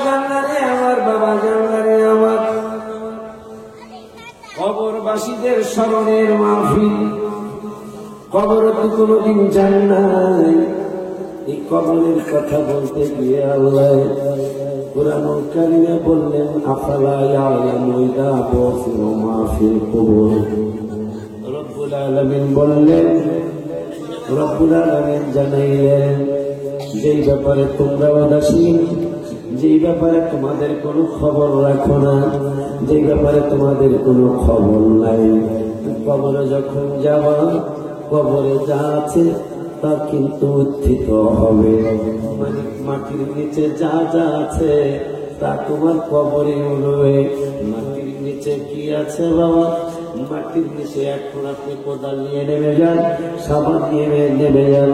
জানলারে আমার, বাবা জানলারে আমার, কবরবাসীদের স্মরণের মাহফিল। কবরে তো কোনদিন যান নাই। এই কবরের কথা বলতে গিয়ে আল্লাহ কুরআনুল কারীমে বললেন, আফালা ইয়ালামু ইযা বুসিরা মা ফিল কুবুর। রব্বুল আলামিন বললেন, রব্বুল আলামিন জানাইলেন, যেই ব্যাপারে তোমরা উদাসীন, যেই ব্যাপারে তোমাদের কোনো খবর রাখো না, যেই ব্যাপারে তোমাদের কোনো খবর নাই, কবরে যখন যাবা, কবরে যা আছে তা কিন্তু উত্থিত হবে। মানে মাটির নিচে যা যা আছে তা তোমার কবরে উঠবে। মাটির নিচে কি আছে বাবা? মাটির নিচে এখন আপনি কোদাল নিয়ে নেমে যান, সাবান নিয়ে নেমে যান,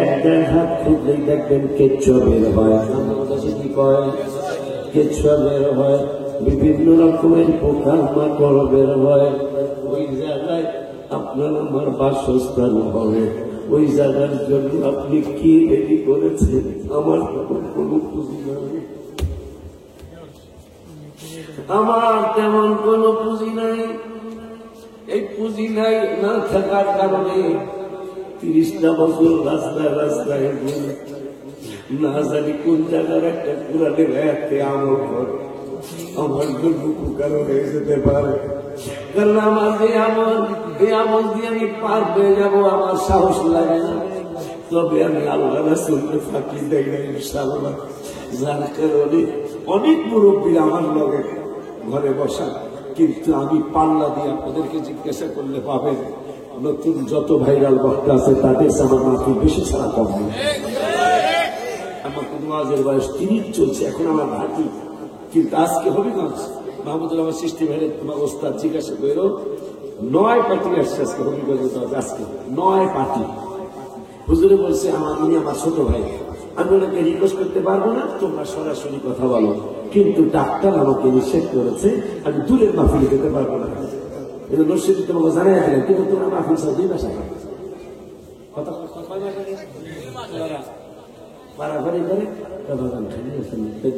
এক দেড় হাত খুঁজলেই দেখবেন কেঁচো বের হয়। আমার কাছে কি কয়? কেঁচো বের হয়, বিভিন্ন রকমের পোকা মাকড় বের হয়। ওই জায়গায় আপনার আমার বাসস্থান হবে। ওই জায়গার জন্য আপনি কি রেডি করেছেন? আমার কোনো পুঁজি নাই, আমার তেমন কোনো পুঁজি নাই। এই পুঁজি নাই না থাকার কারণে 30টা বছর রাস্তায় রাস্তায় না জানি কোন জায়গার একটা কোরআনের আয়াতে আমল করে আমার জন্য উপকার হয়ে যেতে পারে। কারণ আমার এই আমল দিয়ে আমি পার পেয়ে যাবো, আমার সাহস লাগে না। তবে আমি আল্লাহ রাসূলকে ফাঁকি দেই না ইনশাআল্লাহ। যার কারণে অনেক মুরব্বীরা আমার লগে ঘরে বসা, কিন্তু আমি পাল্লা দিয়ে আপনাদেরকে জিজ্ঞাসা করলে পাবেন, নতুন যত ভাইরাল বক্তা আছে তাদের আমার মাত্র বেশি ছাড়া কম নেই। আমার ওয়াজের বয়স 30 চলছে, এখন আমার ভাতি। কিন্তু আজকে হবিগঞ্জ মাহমুদুল আমার সৃষ্টি ভাইয়ের তোমার ওস্তাদ জিজ্ঞাসা করো, 9 পার্টি আসছে আজকে হবিগঞ্জ। আজকে 9 পার্টি। হুজুরে বলছে উনি আমার ছোট ভাই, আমি ওনাকে রিকোয়েস্ট করতে পারবো না, তোমরা সরাসরি কথা বলো। কিন্তু ডাক্তার আমাকে নিষেধ করেছে, আমি দূরের মাহফিলে যেতে পারবো না। এটা নসিব তোমাকে জানাই দিলেন, কিন্তু তোমরা মাহফিল সব 2 মাস আগে কথা বাড়াবাড়ি করে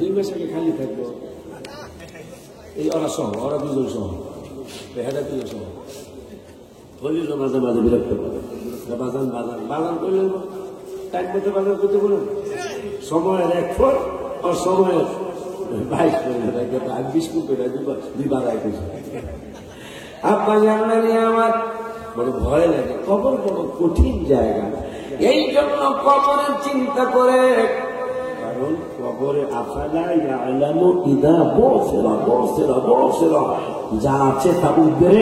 2 মাস আগে খালি থাকবো। এই ওরা সহ, ওরা 2 জন সহ, হেডা 2 জন সহ বলিল মাঝে মাঝে বিরক্ত করে। বাজান বাজান বাজান করলে টাইম মতো বাজার করতে বলুন, সময়ের 1 ফুট আর সময়ের 22 ফুট, 20 ফুট করে 2 বার আগে। আপা জানলেন আমার বড় ভয় লাগে। কবর বড় কঠিন জায়গা, এই জন্য কবরের চিন্তা করে। কারণ কবরে আফালা ইয়ালামু ইযা বুসিরা বুসিরা বুসিরা, যা আছে তা উঠবে।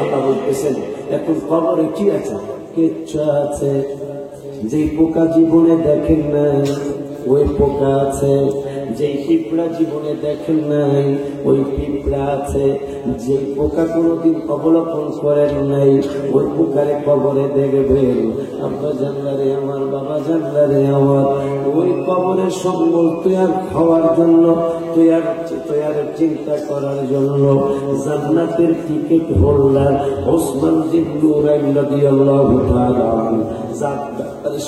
আল্লাহ বলতেছেন এখন কবরে কি আছে? কিচ্ছু আছে। যে পোকা জীবনে দেখেন নাই ওই পোকা আছে, যে পিঁপড়া জীবনে দেখেন নাই ওই পিঁপড়া আছে, যে পোকা কোনোদিন অবলোকন করেন নাই ওই পোকারে কবরে দেখবেন। আব্বা জানলারে আমার, বাবা জানলারে আমার, ওই কবরের সম্বল তৈয়ার খাওয়ার জন্য, তৈয়ারের চিন্তা করার জন্য জান্নাতের টিকিট হোল্ডার ওসমান ইবনে নুরাইন রাদিয়াল্লাহু তাআলা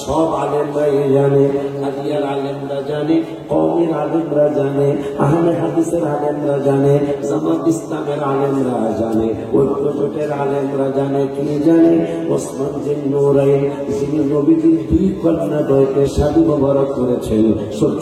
সব আলেমরাই জানে, হাদিয়ার আলেমরা জানে, কওমের আলেমরা জানে, আহলে হাদিসের আলেমরা জানে, জামাত ইসলামের আলেমরা জানে, ঐক্যজোটের আলেমরা জানে। কি জানে? ওসমান ইবনে নুরাইন যিনি নবীজির 2 কন্যা দ্বয়কে শাদী মোবারক করেছেন,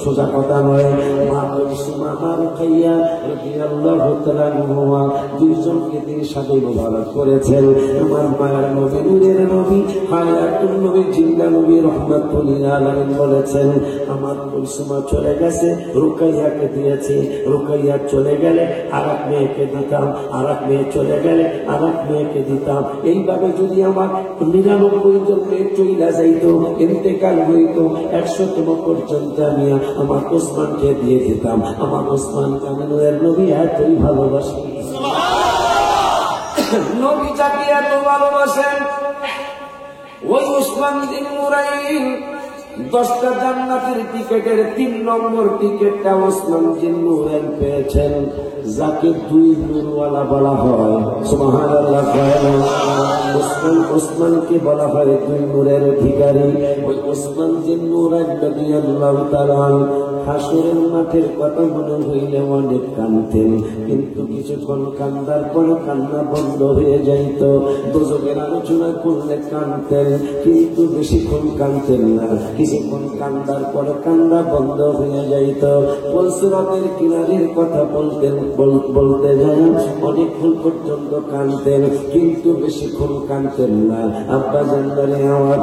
সোজা কথা নয়। মা কুলসুম, মা রুকাইয়া রাদিয়াল্লাহু তাআলা আনহুমা 2 জনকে তিনি শাদী মোবারক করেছেন। আমার মায়ের নবী, নূরের নবী, হায়াতুন নবী, জিন্দা নবী রহমাতুল্লিল আলামিন বলেছেন, আমার কুলসুমা চলে গেছে, রুকাইয়াকে দিয়েছি, রুকাইয়া চলে গেলে আরেক মেয়েকে দিতাম, আরেক মেয়ে চলে গেলে আরেক মেয়েকে দিতাম। এইভাবে যদি আমার 99 জন মেয়ে চলে যাইতো, ইন্তেকাল হইতো, 100তম পর্যন্ত আমি আমার ওসমানকে দিয়ে দিতাম। আমার ওসমান কামিনুরের নবী এতই ভালোবাসেন, নবী যাকে এত ভালোবাসেন, ওই ওসমান ইবনে নুরাইন 10টা জান্নাতের টিকেটের 3 নম্বর টিকেটটা ওসমান জিন্নুরাইন পেয়েছেন, যাকে 2 নূরওয়ালা বলা হয়। সুবহানাল্লাহ। ওসমানকে বলা হয় 2 নূরের অধিকারী। ওই ওসমান জিন্নুরাইন রাদিয়াল্লাহু তাআলা হাসরের মাঠের কথা মনে হইলে অনেক কাঁদতেন, কিন্তু কিছুক্ষণ কান্দার পরে কান্না বন্ধ হয়ে যাইত। দোজখের আলোচনা করলে কাঁদতেন, কিন্তু বেশিক্ষণ কাঁদতেন না। কিছুক্ষণ কান্দার পরে কান্না বন্ধ হয়ে যাইত। সিরাতের কিনারের কথা বলতে যান অনেকক্ষণ পর্যন্ত কাঁদতেন, কিন্তু বেশিক্ষণ কাঁদতেন না। আব্বা জানদারে আমার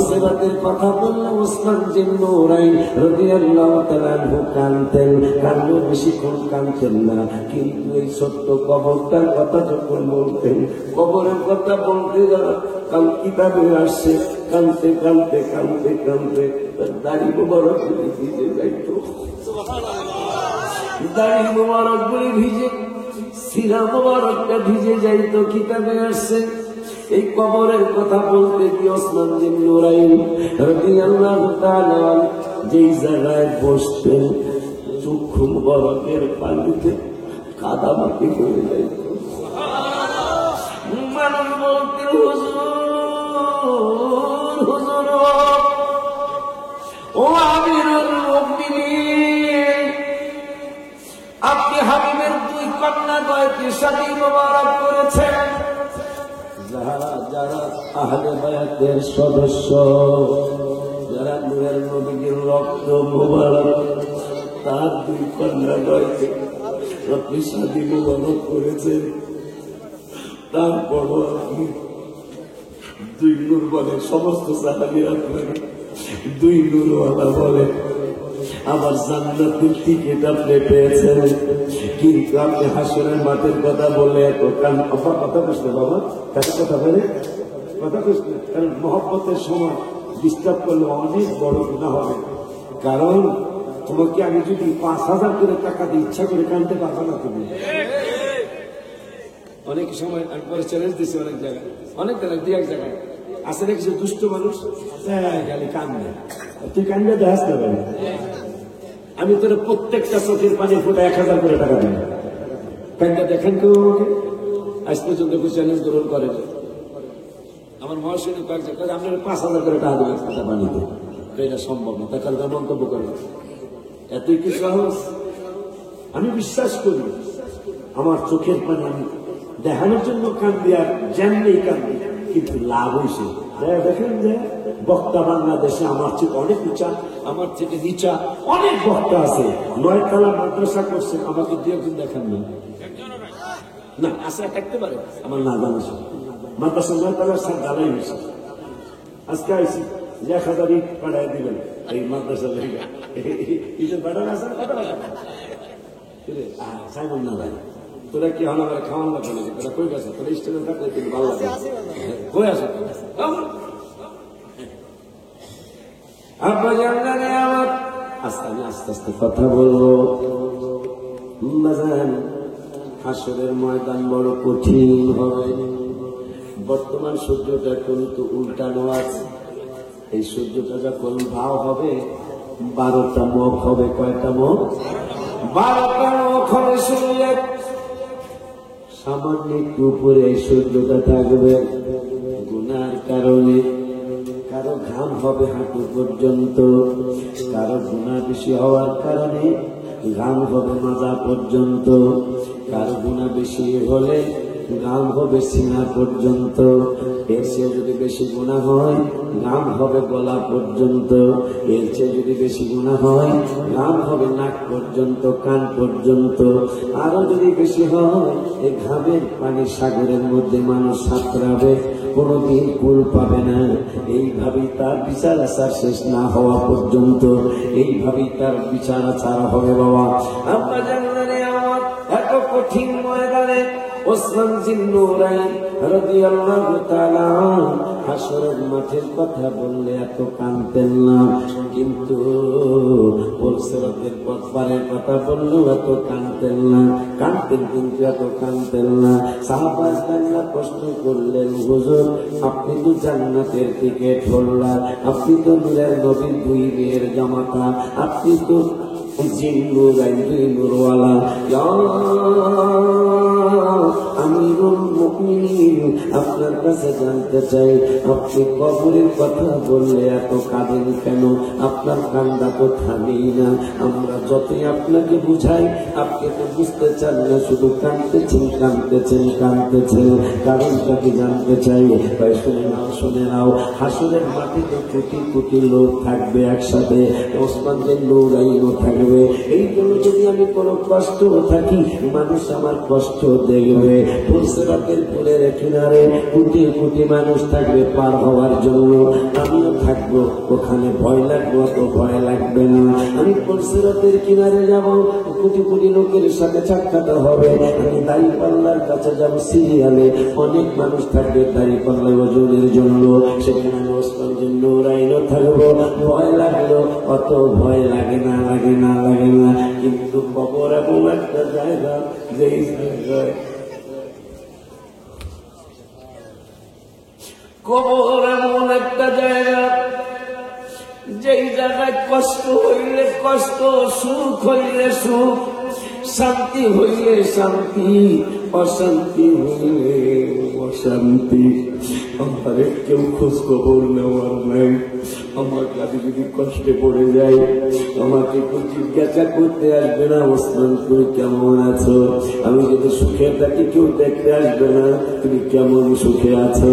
সিরাতের কথা বললে ওসমান জিন্নুরাইন রাদিয়াল্লাহু তাআলা কাঁদতেন, কাঁদলেও বেশিক্ষণ কাঁদতেন না। কিন্তু এই সত্য কবরটার কথা যখন বলতেন, কবরের কথা বলতে যারা কাল কিতাবে আসছে, কাঁদতে কাঁদতে কাঁদতে কাঁদতে দাড়ি মোবারক গুলি ভিজে যাইত। দাড়ি মোবারক গুলি ভিজে, সিরা মোবারকটা ভিজে যাইত। কিতাবে আসছে এই কবরের কথা বলতে কি ওসমান জিন্নুরাইন রাদিয়াল্লাহু তাআলা যেই জায়গায় বসতেন, চক্ষু মোবারকের পানিতে কাদামাটি হয়ে যাইত। মানুষ বলতে হুজুর ও আমিরুল মুমিনিন, আপনি হাবিবের 2 কন্যা গয়কে শাদী মোবারক করেছেন। যারা আহলে বায়াতের সদস্য, যারা নূরের নবীর রক্ত মোবারক, তার 2 কন্যা গয়কে আপনি শাদী মোবারক করেছেন। তারপরও আপনি 2 নূর বলে, সমস্ত সাহাবী আপনাকে 2 নূরওয়ালা বলে। আবার জান্নাতের টিকিট আপনি পেয়েছেন, কিন্তু আপনি হাসরের মাঠের কথা বলে এত কথা বুঝতে বাবা, কাছে কথা বলে কথা বুঝতে, কারণ মহব্বতের সময় ডিস্টার্ব করলে অনেক বড় গুনাহ হবে। কারণ তোমাকে আমি যদি 5,000 করে টাকা দিয়ে ইচ্ছা করে কানতে পারবো না। তুমি অনেক সময় একবারে চ্যালেঞ্জ দিচ্ছি, অনেক জায়গায়, অনেক জায়গায় 2-1 জায়গায় আসে না কিছু দুষ্ট মানুষ, খালি কান্দে, তুই কান্দে দেখাস না। আমি তোর প্রত্যেকটা চোখের পানি ফুটা 1,000 করে টাকা দিই, কান্দে দেখেন কেউ আমাকে আজ পর্যন্ত কেউ চ্যালেঞ্জ গ্রহণ করে। আমার মহাশয় কয়েকজন আপনার 5,000 করে টাকা দেবেন একটা পানিতে, এটা সম্ভব না। তার কারণে মন্তব্য করবে এতই কি সহজ? আমি বিশ্বাস করি আমার চোখের পানি আমি দেখানোর জন্য কান্দি, আর জানলেই কান্দি, কিন্তু লাভ হয়েছে। দেখেন যে বক্তা বাংলাদেশে আমার থেকে অনেক উঁচা, আমার থেকে নিচা অনেক বক্তা আছে। 9 তলা মাদ্রাসা করছে, আমাকে 2-1 দেখান না আশা থাকতে পারে আমার না জানা। মাদ্রাসা 9 তলার সাথে জ্বালাই হয়েছে। আজকে আইসি যে 1,000 ইট পাঠাই দিবেন এই মাদ্রাসা লেগে, ইটের পাঠান আসা সাইমন না ভাই, তোরা কি হল আমার খাওয়ান না বলে, তোরা কই গেছে, তোরা স্টেশন থাকলে কিন্তু ভালো লাগে কই আসে। আব্বা জানলে আমার আস্তে আস্তে কথা বলবো। হাসরের ময়দান বড় কঠিন হবে। বর্তমান সূর্যটা কিন্তু উল্টানো আছে। এই সূর্যটা যখন ভাও হবে 12টা মুখ হবে। কয়টা মুখ? 12টা মুখ হবে। সূর্যের সামান্য একটু উপরে এই সূর্যটা থাকবে। গুনার কারণে কারো ঘাম হবে হাঁটু পর্যন্ত, কারো গুনাহ বেশি হওয়ার কারণে ঘাম হবে মাজা পর্যন্ত, কারো গুনাহ বেশি হলে ঘাম হবে সিনা পর্যন্ত, এর চেয়ে যদি বেশি গুনাহ হয় ঘাম হবে গলা পর্যন্ত, এর চেয়ে যদি বেশি গুনাহ হয় ঘাম হবে নাক পর্যন্ত, কান পর্যন্ত, আরো যদি বেশি হয় এই ঘামের পানি সাগরের মধ্যে মানুষ সাঁতরাবে, কোনদিন কুল পাবে না। এইভাবেই তার বিচার আচার শেষ না হওয়া পর্যন্ত এইভাবেই তার বিচার আচার হবে। বাবা আমরা জানি আমার এত কঠিন ময়দানে ওসমান জিন্নুরাইন রাদিয়াল্লাহু তাআলা হাসরের মাঠের কথা বললে এত কাঁদতেন না, কিন্তু পুলসিরাতের পারের কথা বললেও এত কাঁদতেন না, কাঁদতেন কিন্তু এত কাঁদতেন না। সাহাবায়ে প্রশ্ন করলেন, হুজুর আপনি তো জান্নাতের টিকেট হোল্ডার, আপনি তো নূরের নবীর দুই মেয়ের জামাতা, আপনি তো আমিরুল মুমিনিন, আপনার কাছে জানতে চাই আপনি কবরের কথা বললে এত কাঁদেন কেন? আপনার কান্না তো থামেই না। আমরা যতই আপনাকে বুঝাই আপনি তো বুঝতে চান না, শুধু কাঁদতেছেন কাঁদতেছেন কাঁদতেছেন। কারণটা কি জানতে চাই? তাই শুনে নাও, হাসরের মাটিতে কোটি কোটি লোক থাকবে একসাথে, ওসমানের নূরাইনও থাকবে। এই জন্য যদি আমি কোনো কষ্ট থাকি, মানুষ আমার কষ্ট দেখবে। পুলসিরাতের পুলের কিনারে কোটি কোটি মানুষ থাকবে পার হওয়ার জন্য, আমিও থাকবো ওখানে। ভয় লাগবে? অত ভয় লাগবে না। আমি পুলসিরাতের কিনারে যাব, কোটি কোটি লোকের সাথে সাক্ষাৎ হবে। আমি দাঁড়িপাল্লার কাছে যাব, সিরিয়ালে অনেক মানুষ থাকবে দাঁড়িপাল্লা ওজনের জন্য, সেখানে ওসমানের নূরাইনও থাকবো। ভয় লাগলো? অত ভয় লাগে না, লাগে না, লাগে না। কিন্তু কবর এমন একটা জায়গা, যেই জায়গায় কবর এমন একটা জায়গা, যেই জায়গায় কষ্ট হইলে কষ্ট, সুখ হইলে সুখ, শান্তি হইলে শান্তি, অশান্তি হইলে অশান্তি। আমারে কেউ খোঁজ খবর নেওয়ার নাই। আমার কাছে যদি কষ্টে পড়ে যায়, আমাকে কেউ জিজ্ঞাসা করতে আসবে না, ওসমান তুমি কেমন আছো? আমি যদি সুখে থাকি, কেউ দেখতে আসবে না তুমি কেমন সুখে আছো।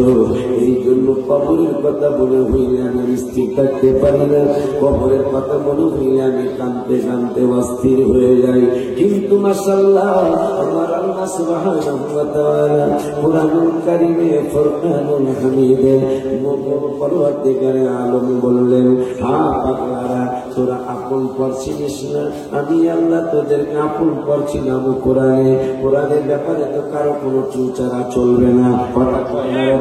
এই জন্য কবরের কথা মনে হইলে আমি স্থির থাকতে পারি না, কবরের কথা মনে হইলে আমি কাঁদতে কাঁদতে অস্থির হয়ে যাই। কিন্তু মাশাআল্লাহ, আমার আল্লাহ সুবহানাহু ওয়া তাআলা কুরআনুল কারীমে ফুরকানুল হামিদে পরওয়ারদিগারে আলম বললেন, হ্যাঁ পাগলারা, তোরা আপন পড়ছিস না, আমি আল্লাহ তোদেরকে আপন পড়ছি না। কোরআনে, কোরআনের ব্যাপারে তো কারো কোনো চুচারা চলবে না। হঠাৎ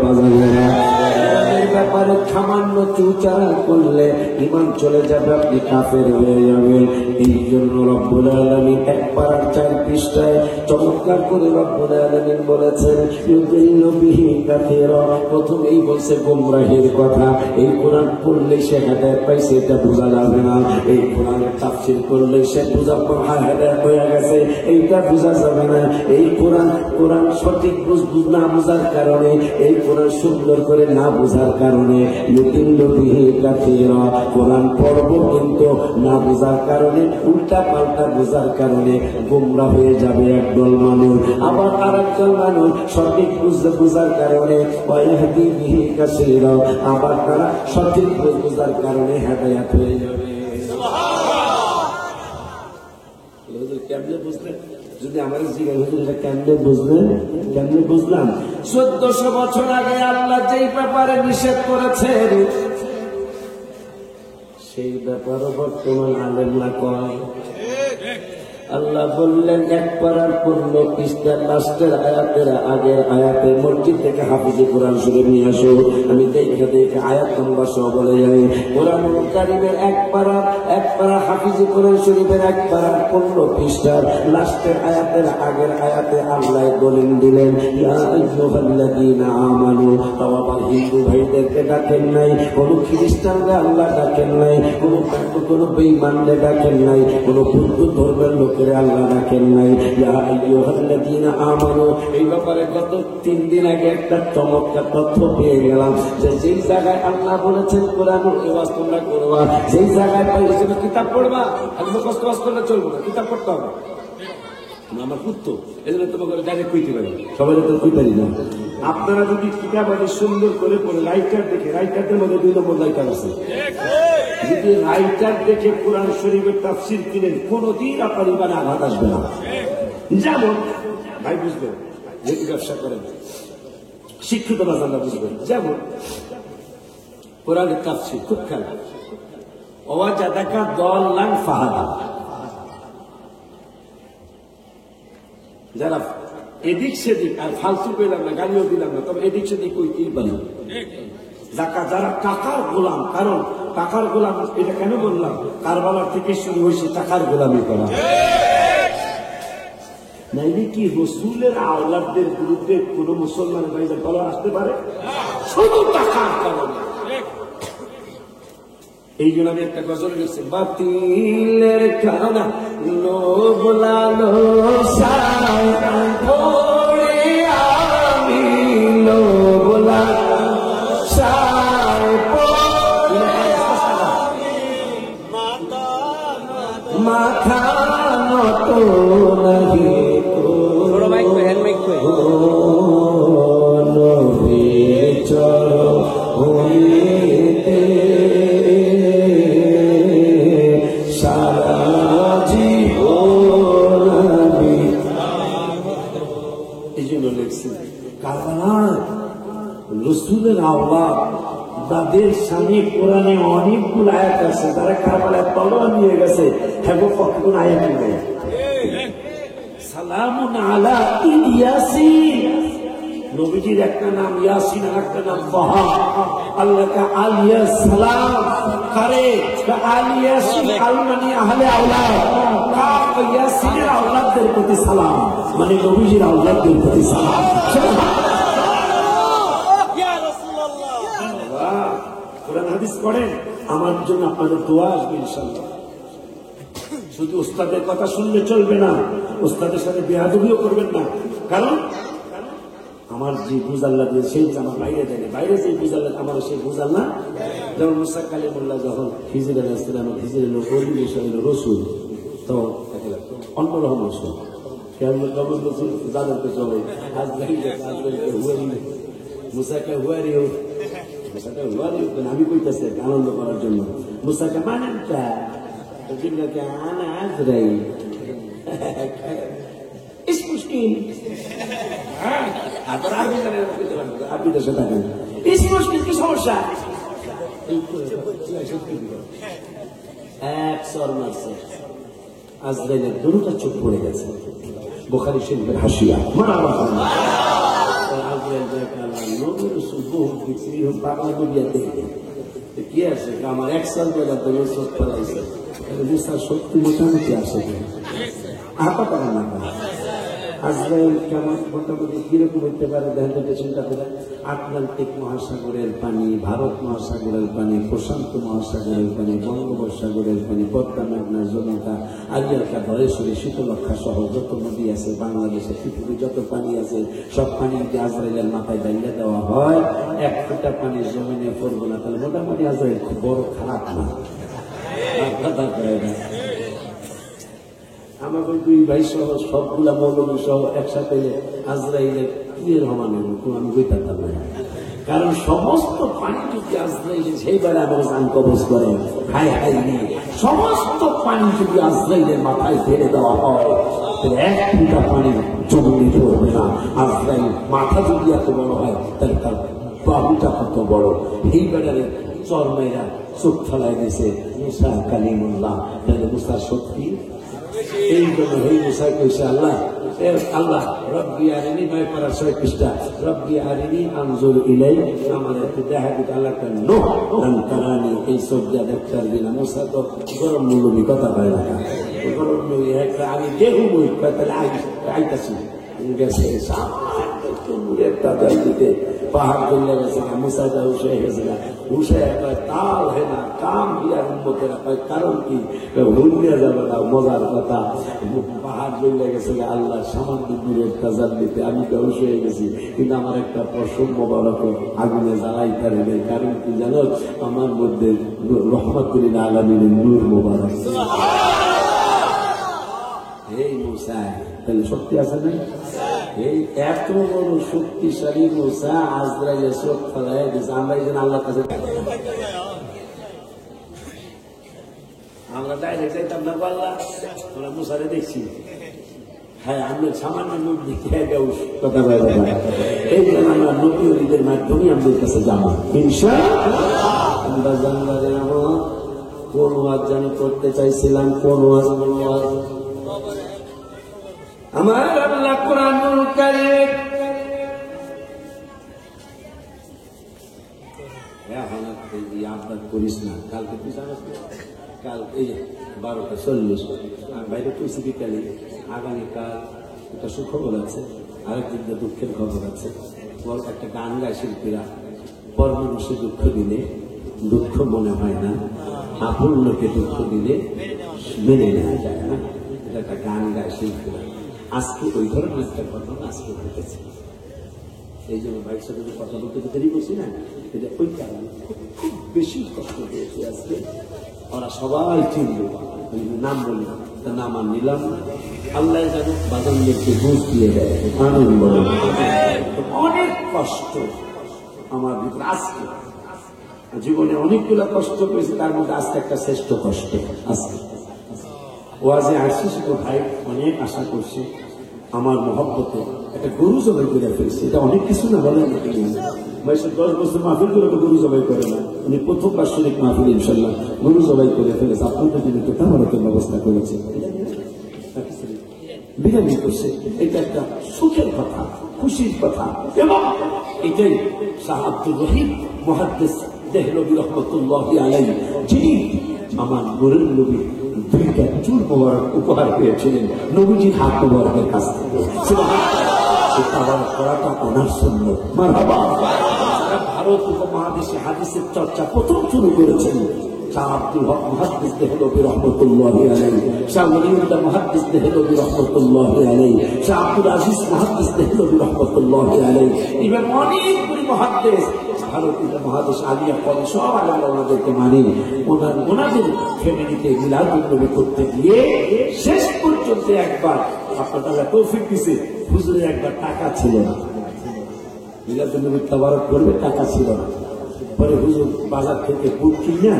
বাজারের ব্যাপারে সামান্য চুচারা করলে ইমান চলে যাবে, আপনি কাফের হয়ে যাবেন। এই জন্য রব্বুল আলামিন এক পারার 4 পৃষ্ঠায় চমৎকার করে রব্বুল আলামিন বলেছেন, ইউদিল্লু বিহি কাসীরা। প্রথমেই বলছে গোমরাহির কথা। এই কোরআন পড়লে সে হেদায়েত পাইছে, এটা বোঝা যাবে না। এই কোরআনের তাফসীর করলে সে বোঝা হেদায়েত হয়ে গেছে, এইটা বোঝা যাবে না। এই কোরআন সঠিক না বোঝার কারণে, এই কোরআন সুন্দর করে না বোঝার কারণে, ইউদিল্লু বিহি কাসীরা। কোরআন পড়ব কিন্তু না বোঝার কারণে, উল্টা পাল্টা বোঝার কারণে গোমরা হয়ে যাবে একদল মানুষ। আবার আরেকদল মানুষ সঠিক বোঝার কারণে ওয়াহদি বিহি কাসীরা, আবার তারা সঠিক বোঝার কারণে হেদায়েত হয়ে যাবে। কেমনে বুঝলেন? যদি আমার জিজ্ঞাসা হুজুর এটা কেমনে বুঝলেন? কেমনে বুঝলাম? 1400 বছর আগে আল্লাহ যেই ব্যাপারে নিষেধ করেছেন, সেই ব্যাপারে বর্তমান আলেমরা কয়। আল্লাহ বললেন, এক পারার 15 পৃষ্ঠার লাস্টের আয়াতের আগের আয়াতে মসজিদ থেকে হাফিজে কোরআন শরীফ নিয়ে আসো। আমি দেখে দেখে আয়াত নাম্বার সহ বলে যাই। কোরআনুল কারীমের এক পারা হাফিজে কোরআন শরীফের 1 পারার 15 পৃষ্ঠার লাস্টের আয়াতের আগের আয়াতে আল্লাহ বলেন দিলেন, ইয়া আইয়ুহাল্লাযীনা আমানু। আবার হিন্দু ভাইদেরকে ডাকেন নাই, কোন খ্রিস্টানকে আল্লাহ ডাকেন নাই, কোন বেঈমানকে ডাকেন নাই, কোন বৌদ্ধ ধর্মের লোকের আল্লাহ ডাকেন নাই। ইয়া আইয়ুহাল্লাযীনা আমানু। এই ব্যাপারে গত 3 দিন আগে একটা চমৎকার তথ্য পেয়ে গেলাম, যে যেই জায়গায় আল্লাহ বলেছেন কোরআনুল ওয়াজ তোমরা করবা, সেই জায়গায় পাইছেন কিতাব পড়বা, আর মুখস্থ ওয়াজ করলে চলবে না, কিতাব পড়তে হবে। আমার পুত্র এজন্য তোমাকে ডাইরেক্ট কইতে পারি, সবাই তো কই পারি না। আপনারা যদি কিতাব আগে সুন্দর করে পড়ে, রাইটার দেখে, রাইটারদের মধ্যে 2 নম্বর রাইটার আছে, যদি রাইটার দেখে কোরআন শরীফের তাফসীর কিনেন, কোনদিন আপনার ইমানে আঘাত আসবে না। যেমন ভাই বুঝবেন, যেহেতু ব্যবসা করেন, শিক্ষিত বাজাররা বুঝবেন। যেমন কোরআনের তাফসীর খুব খেলা, ওয়াজাদাকা দাল্লান ফাহাদা। যারা এদিক সেদিক আর ফালতু পেলাম না, গালিও দিলাম না, তবে এদিক সেদিক ওইটাই বললাম যারা টাকার গোলাম। কারণ টাকার গোলাম এটা কেন বললাম, কারবালার থেকে শুরু হয়েছে টাকার গোলামি করা। নাইলে কি রসুলের আওলাদদের বিরুদ্ধে কোন মুসলমানের ভাইদের বলা আসতে পারে? শুধু টাকার কারণে। এই জন্য আমি একটা গজল গেছি, বাতিলের কারণে লোভ লালসা পড়ে আমি লোভ লালসায় পড়ে মাথা নত নাহি চরণে সারা জীবন আমি। এই জন্য লিখছি কারবালায় রসুলের আওলাদ তাদের স্বামী কোরআনে অনেকগুলো আয়াত আছে, তারা কারবালায় তলোয়ার নিয়ে গেছে, হ্যাঁ কখন আয়াত নেই। সালামুন আলা ইয়াসিন, নবীজির একটা নাম ইয়াসিন আর একটা নাম বাহা। আল্লাহ কা আলিয়া সালাম করে, আলিয়া ইয়াসিন আল মানে আহলে আওলাদ, কা ইয়াসিনের আওলাদদের প্রতি সালাম, মানে নবীজির আওলাদদের প্রতি সালাম। ইয়া রাসূলুল্লাহ, কোরআন হাদিস পড়েন, আমার জন্য আপনাদের দোয়া আসবে ইনশাআল্লাহ। শুধু উস্তাদের কথা শুনলে চলবে না, উস্তাদের সাথে বেয়াদবিও করবেন না। কারণ আমার যে বুঝ আল্লাহ দিয়ে সেই আমার বাইরে দেয়নি, বাইরে যে বুঝ আল্লাহ আমার সেই বুঝ আল্লাহ। যেমন মুসা কালিমুল্লাহ যখন হিজর আলাইহিসসালাম হিজর এলো রসুল, তো অন্যরকম রসুল রসুল যাদের তো চলে মুসাকে হুয়ারি হোক, মুসাকে হুয়ারি হোক, আমি কইতেছি আনন্দ করার জন্য। মুসাকে মানেন আনা আজরাই ইস মুশকিল, আপনি দেশে থাকেন, ইস মুশকিল কি সমস্যা? এক সর মারছে, আজরাইলের দুটা চোখ পড়ে গেছে। বুখারী শরীফের হাসিয়া কি আছে আমার এক সাল বেলা তো চোখ পড়াইছে, সত্যি মোটামুটি আসে আপাতত না। আজরাইল কেমন মোটামুটি কিরকম হইতে পারে দেখেন তো, চিন্তা করে। আটলান্টিক মহাসাগরের পানি, ভারত মহাসাগরের পানি, প্রশান্ত মহাসাগরের পানি, বঙ্গোপসাগরের পানি, পদ্মা, মেঘনা, যমুনা, আলিয়াকা, ধলেশ্বরী, শীতলক্ষা সহ যত নদী আছে বাংলাদেশে, পৃথিবীর যত পানি আছে সব পানি যদি আজরাইলের মাথায় দাঁড়িয়ে দেওয়া হয়, এক ফোঁটা পানি জমিনে পড়বো না, তাহলে মোটামুটি আজরাইল খুব বড় খারাপ না। আমাকে দুই ভাই সহ সবগুলা মৌলবী সহ একসাথে আজরাইলের ক্লিয়ার হমানের আমি বইতাম না। কারণ সমস্ত পানি যদি আজরাইলে সেইবারে আমার জান কবজ করে, হাই হাই নিয়ে সমস্ত পানি যদি আজরাইলের মাথায় ফেলে দেওয়া হয়, তাহলে এক ফোঁটা পানি জমিনে পড়বে না। আজরাইল মাথা যদি এত বড় হয়, তাহলে তার বাহুটা কত বড়। এইবারে চরমাইরা চোখ ফেলাই দিয়েছে মুসা কালিমুল্লাহ, তাহলে মুসার শক্তি। এই জন্য এই মুসা কইছে আল্লাহ আল্লাহ রব্বি আরিনি 9 পারা 6 পৃষ্ঠা, রব্বি আরিনি আনজুর ইলাই, আমার একটু দেখা দিতে আল্লাহ কেন তারানি এই সবজা দেখতে দিন। মুসা তো গরম মূল্যবী কথা পায় না, গরম মূল্য একটা আমি দেখুন তাহলে আইতাছি গেছে একটা দিতে পাহাড় চলে গেছে, মুসাটা উঠে গেছে, উঠে একটা তাল হয় না কাম বিয়ার উন্মতেরা পায়। কারণ কি হুন্ডিয়া যাবে না, মজার কথা। পাহাড় চলে গেছে আল্লাহ সামান্য দূরের তাজার দিতে, আমি তো উঠে গেছি, কিন্তু আমার একটা পশম মোবারক আগুনে জ্বালাই পারে নেই। কারণ কি জানো, আমার মধ্যে রহমাতুল্লিল আলামিনের নূর মোবারক। এই মুসা তাহলে শক্তি আছে না? এই এত বড় শক্তিশালী মুসা আজরাইলের চোখ ফেলাই দিয়েছে। আমরা এই জন্য আল্লাহর কাছে আমরা ডাইরেক্ট যাইতাম না, আল্লাহ আমরা মুসারে দেখছি, হ্যাঁ আমরা সামান্য মুখ দেখে কথা বলা। এই জন্য আমরা নবীদের মাধ্যমে আমাদের কাছে যাবো ইনশাআল্লাহ। আমরা জানবারে আমার কোন ওয়াজ যেন করতে চাইছিলাম, কোন ওয়াজ আমার আল্লাহ কোরআনুল কারীম হঠাৎ করিস না, কালকে তুই জানাস না, কাল এই 12:40 আমি বাইরে কইছি বিকালে, আগামীকাল একটা সুখবর আছে, আরেকদিন দুঃখের খবর আছে। একটা গান গায় শিল্পীরা, পর মানুষে দুঃখ দিলে দুঃখ মনে হয় না, আপন লোকে দুঃখ দিলে মেনে নেওয়া যায় না। এটা একটা গান গায় শিল্পীরা। আজকে ওই ধরনের একটা ঘটনা আজকে ঘটেছে। এই জন্য ভাইয়ের সাথে কথা বলতে দেরি করছি না, এটা ওই কারণে খুব বেশি কষ্ট পেয়েছে আজকে। ওরা সবাই চিনল, নাম বলি তা নাম আর নিলাম না। আল্লাহ যেন বাদনদেরকে বুঝ দিয়ে দেয়, আনন্দ। অনেক কষ্ট আমার ভিতরে আজকে, জীবনে অনেকগুলো কষ্ট পেয়েছে, তার মধ্যে আজকে একটা শ্রেষ্ঠ কষ্ট। আজকে ওয়াজে আসছি, শুধু ভাই অনেক আশা করছি আমার মহব্বতে একটা গরু জবাই করে ফেলছে। এটা অনেক কিছু না, বলেন না? ভাই 10 বছর মাহফিল করে তো গরু জবাই করে না, উনি প্রথম বার্ষিক মাহফিল ইনশাল্লাহ গরু জবাই করে ফেলেছে। আপনাদের জন্য তো তামারকের ব্যবস্থা করেছে, বিরিয়ানি করছে। এটা একটা সুখের কথা, খুশির কথা। এবং এটাই শাহ আব্দুর রহিম মুহাদ্দিস দেহলভী রহমতুল্লাহি আলাইহি, যিনি আমার নূরের নবী 2টা চুল মোবারক উপহার পেয়েছিলেন নবীজির হাত মোবারকের কাছ থেকে। সুবহানাল্লাহ, করাটা ওনার সুন্নাত। মারহাবা। ভারত উপমহাদেশে হাদিসের চর্চা প্রথম শুরু করেছেন শাহ আব্দুল হক মুহাদ্দিস দেহলভী রহমতুল্লাহি আলাইহি, শাহ ওলিউল্লাহ মুহাদ্দিস দেহলভী রহমতুল্লাহি আলাইহি, শাহ আব্দুল আজিজ মুহাদ্দিস দেহলভী রহমতুল্লাহি আলাইহি। এবার অনেকগুলি মুহাদ্দিস ভারতীয় মহাদেশ আলিয়া পরে সব আলাদা ওনাদেরকে মানি। ওনাদের ফ্যামিলিতে মিলাদুন নবী করতে গিয়ে শেষ পর্যন্ত একবার আপনারা তৌফিক দিছে, হুজুরের একবার টাকা ছিল না, মিলাদুন নবী তাবারক করবে, টাকা ছিল না। পরে হুজুর বাজার থেকে বুট কিনে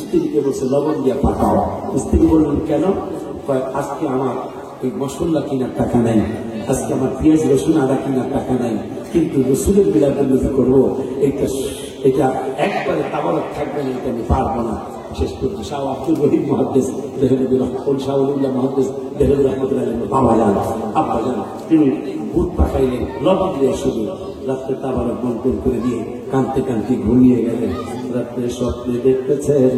স্ত্রীকে বলছে লবণ দিয়ে পাঠাও। স্ত্রী বললেন কেন? আজকে আমার ওই মশলা কিনার টাকা নাই, আজকে আমার পেঁয়াজ রসুন আদা কিনার টাকা নাই, কিন্তু রসুলের মিলাদুন নবী করবো, এটা একবারে তাবারক থাকবে না, এটা আমি পারবো না। শেষ পর্যন্ত শাহ আব্দুর রহিম মুহাদ্দিস দেহলভী শাহ ওলিউল্লাহ মুহাদ্দিস দেহলভী রহমতুল্লাহ বাবা যান, আব্বা যান, তিনি বুট পাঠাইলেন লবণ দিয়ে, শুধু রাত্রে তাবারক বন্টন করে দিয়ে কাঁদতে কাঁদতে ঘুমিয়ে গেলেন। রাত্রে স্বপ্নে দেখতেছেন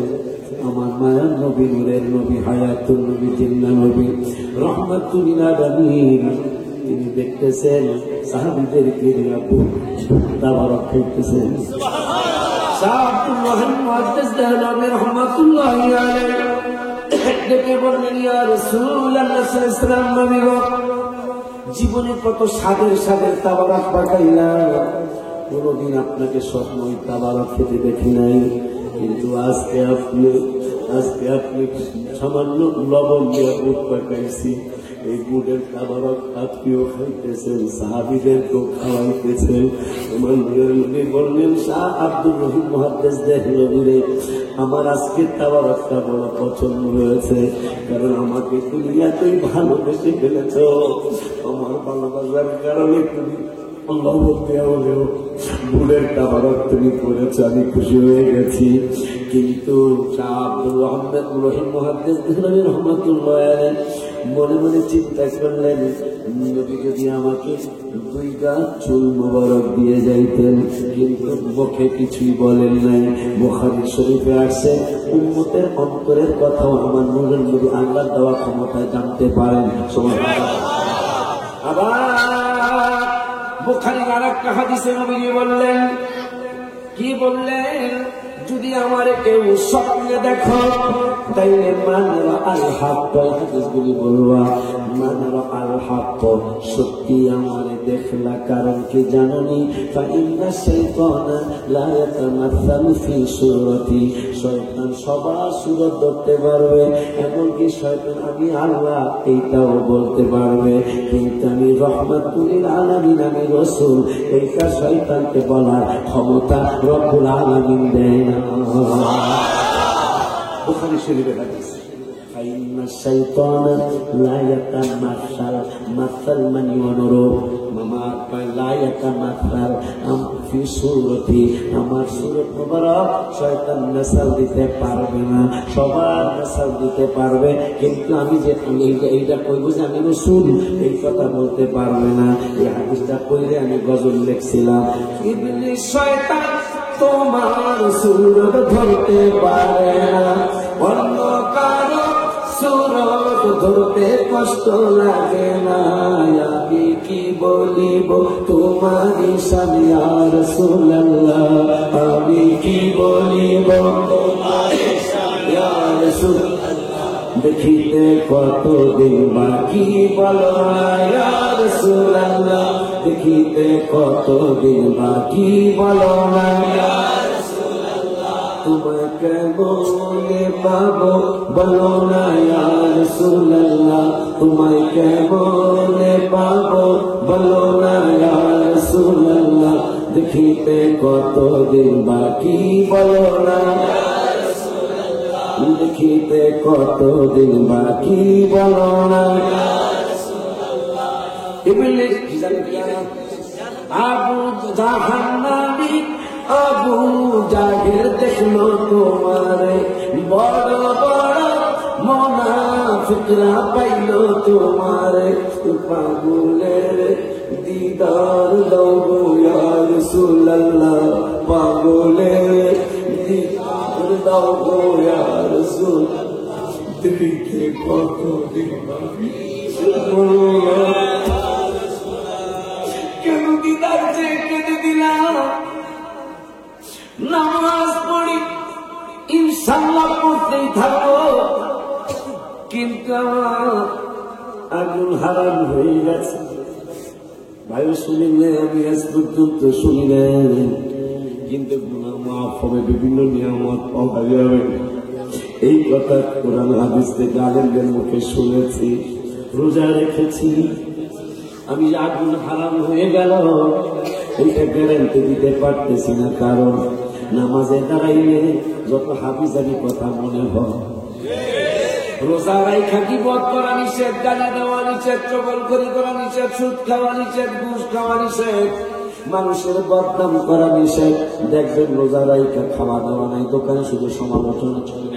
আমার মায়ার নবী, নূরের নবী, হায়াতুল নবী, জিন্না নবী, রহমাতুল লিল আলামিন। তিনি দেখতেছেন সাহাবীদেরকে নিয়ে তাবারক খাইতেছেন। শাহ আব্দুর রহিম মুহাদ্দিস দেহলভী রহমাতুল্লাহি আলাইহি ডেকে বললেন, ইয়া রাসূলুল্লাহ সাল্লাল্লাহু আলাইহি ওয়াসাল্লাম, নবী গো, জীবনে কত সাদের সাদের তাবারক পাঠাইলাম, কোনদিন আপনাকে স্বপ্নই তাবারক খেতে দেখি নাই, কিন্তু আজকে আপনি সামান্য লবণ দিয়ে বুট পাঠাইছি, এই বুটের তাবারক আপনিও খাইতেছেন, সাহাবীদেরকেও খাওয়াইতেছেন। আমার নবী বললেন, শাহ আব্দুর রহিম মুহাদ্দিস দেহলভী, আমার আজকের তাবারকটা বড় পছন্দ হয়েছে, কারণ আমাকে তুমি এতই ভালোবেসে ফেলেছ। আমার ভালোবাসার কারণে তুমি আল্লাহ হলেও বুড়ের তাবারক তুমি করেছ, আমি খুশি হয়ে গেছি। কিন্তু শাহ আব্দুর রহিম মুহাদ্দিস দেহলভী রহমাতুল্লাহ আলাইহি মনে মনে চিন্তা করলেন, নবী যদি আমাকে 2 চুল মোবারক দিয়ে যাইতেন, কিন্তু মুখে কিছুই বলেন নাই। বুখারী শরীফে আসছে, উম্মতের অন্তরের কথাও আমার নূরের নবী আল্লাহর দেওয়া ক্ষমতায় জানতে পারেন। আবার বুখারীর আরেকটা হাদিসে নবীজি বললেন, কি বললেন? যদি আমার কেউ স্বপ্নে দেখো, তাইলে মানরা আল হক, হাদিসগুলি বলবা মানরা আল হক, সত্যি আমার দেখলা, কারণ কি জানোনি? ফাইন্না শাইতানা লা ইয়াতামাসসালু ফি সূরাতি, শয়তান সবার সূরত ধরতে পারবে, এমনকি শয়তান আমি আল্লাহ এইটাও বলতে পারবে, কিন্তু আমি রহমাতুল লিল আলামিন, আমি রাসূল, এইটা শয়তানকে বলার ক্ষমতা রব্বুল আলামিন দেয় না। বুখারী শরীফের হাদিস, ফাইন্না শাইতানা লা ইয়াতামাসসাল মাসাল মান ইউনুরু, মামা লা ইয়াতামাসসাল ফি সূরাতি, আমার সূরত মুবারক শয়তান মিসাল দিতে পারবে না, সবার মিসাল দিতে পারবে, কিন্তু আমি যে এইটা কইব যে আমি রাসূল, এই কথা বলতে পারবে না। এই হাদিসটা কইলে আমি গজল লিখছিলাম, ইবলিস শয়তান তোমার সুরত ধরতে পারে না, অন্য কারো সুরত ধরতে কষ্ট লাগে না। আমি কি বলিব তোমার শান ইয়া রাসূলুল্লাহ, আমি কি বলিব তোমার শান ইয়া রাসূলুল্লাহ। দেখিতে কতদিন বাকি বলো না ইয়া রাসূলুল্লাহ, দেখিতে কতদিন বাকি বলো না ইয়া রাসূলুল্লাহ। তোমায় কেমনে পাবো বলো না ইয়া রাসূলুল্লাহ, তোমায় কেমনে পাবো বলো না ইয়া রাসূলুল্লাহ। দেখিতে কতদিন বাকি বলো না ইয়া রাসূলুল্লাহ, দেখিতে কতদিন বাকি বলো না ইয়া রাসূলুল্লাহ। ইবলিস আবু জাহান্নামী আবু জাহেল দেখলো তোমারে, বড় বড় মুনাফিকরা পাইলো তোমারে। পাগলের দিদার দাও গো ইয়া রাসূলুল্লাহ, পাগলের দিদার দাও গো ইয়া রাসূলুল্লাহ। দেখিতে কতদিন বাকি বলো না কেন দিদার যে কেঁদে দিলাম। নামাজ পড়ি ইনশাআল্লাহ পড়তেই থাকবো, কিন্তু আগুন হারাম হয়ে গেছে। ভাই শুনি নেই, আমি আজ পর্যন্ত শুনি নেই, কিন্তু গুনাহ মাফ হবে, বিভিন্ন নিয়ামত পাওয়া যাবে, এই কথা কোরআন হাদিস থেকে আলেমদের মুখে শুনেছি। রোজা রেখেছি, আমি আগুন হারাম হয়ে গেল এইটা গ্যারান্টি দিতে পারতেছি না, কারণ নামাজে দাঁড়াইলে যত হাফিজানি কথা মনে হয়। রোজা রাইখা গীবত করা নিষেধ, গালি দেওয়া নিষেধ, চগলখড়ি করা নিষেধ, সুদ খাওয়া নিষেধ, ঘুষ খাওয়া নিষেধ, মানুষের বদনাম করা নিষেধ। দেখবেন রোজা রাইখা খাওয়া দাওয়া নাই, দোকানে শুধু সমালোচনা চলে।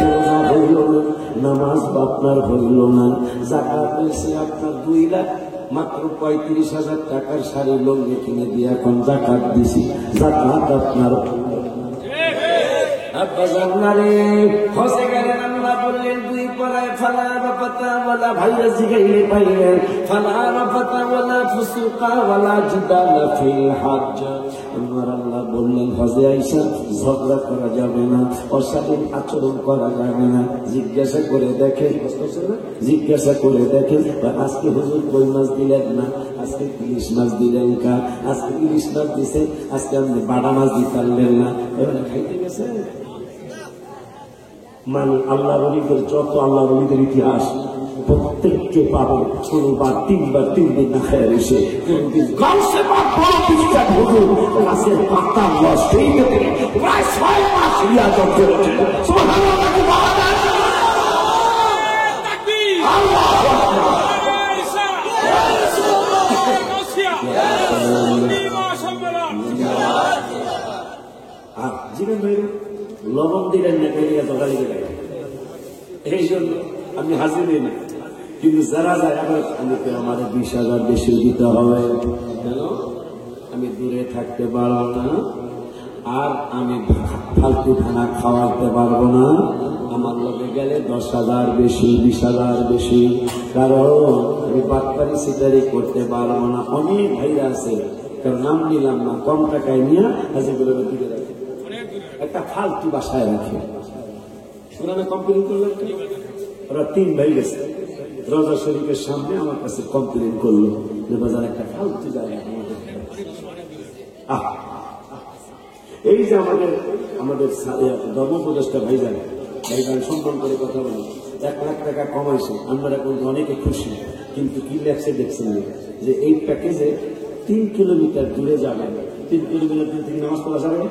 রোজা হইল না, নামাজ আপনার হইল না, যাকাত হয়েছে আপনার 2 লাখ, মাত্র 35,000 টাকার শাড়ি লঙ্গি কিনে দিয়ে এখন যাকাত দিছি, যাকাত আপনার আব্বা জান্নারে হসে গেলেন। আল্লাহ বললেন 2 পরায় ফালা রাফাতা ওয়ালা, ভাইয়া জিগাইলে পাইলেন ফালা রাফাতা ওয়ালা ফুসুকা ওয়ালা জিদালা ফিল হজ্জ। আমার আল্লাহ বললেন হজে আইসা ঝগড়া করা যাবে না, অশালীন আচরণ করা যাবে না। জিজ্ঞাসা করে দেখেন, জিজ্ঞাসা করে দেখেন আজকে হুজুর কই মাছ দিলেন না, আজকে ইলিশ মাছ দিলেন কা, আজকে ইলিশ মাছ দিছে, আজকে আপনি বাটা মাছ দিতে পারলেন না, এবার খাইতে গেছে। মানে আল্লাহ রলিদের যত আল্লাহ রলিদের ইতিহাস প্রত্যেককে পাবে 16 বার 3 বার 3 দিন না খেয়ে এসে কোনদিন গাছে বা বড় বিস্তার হুজুর গাছের পাতা নষ্ট হয়ে গেছে, প্রায় 6 মাস রিয়াজত করেছে। সুবহানাল্লাহ, তাকবীর, আল্লাহু আকবার। জীবন ভাই লবণ দিলেন না, কেলিয়া তো গালি দেয়, এই জন্য আমি হাজির হই না। কিন্তু যারা যায় আবার আমাদের 20,000 বেশি দিতে হবে, কেন আমি দূরে থাকতে পারবো না, আর আমি ফালতু খানা খাওয়াতে পারবো না। আমার লোকে গেলে 10,000 বেশি, 20,000 বেশি, কারণ আমি বাটপারি সিটারি করতে পারবো না। অনেক ভাইরা আছে, কারণ নাম নিলাম না, কম টাকায় নিয়ে হাজিগুলো দিতে রাখে, একটা ফালতু বাসায় রাখে। ওরা কমপ্লেন করলেন, ওরা 3 ভাই গেছে রোজা শরীফের সামনে আমার কাছে কমপ্লেন করলো যে বাজার একটা ফালতু জায়গা। এই যে আমাদের ধর্ম উপদেষ্টা ভাইজান সম্মান করে কথা বলি, 1 লাখ টাকা কমাইছে, আমরা কিন্তু অনেকে খুশি। কিন্তু কি লেখছে দেখছেন যে এই প্যাকেজে 3 কিলোমিটার দূরে যাবে, 3 কিলোমিটার দূর থেকে নামাজ পড়া যাবে।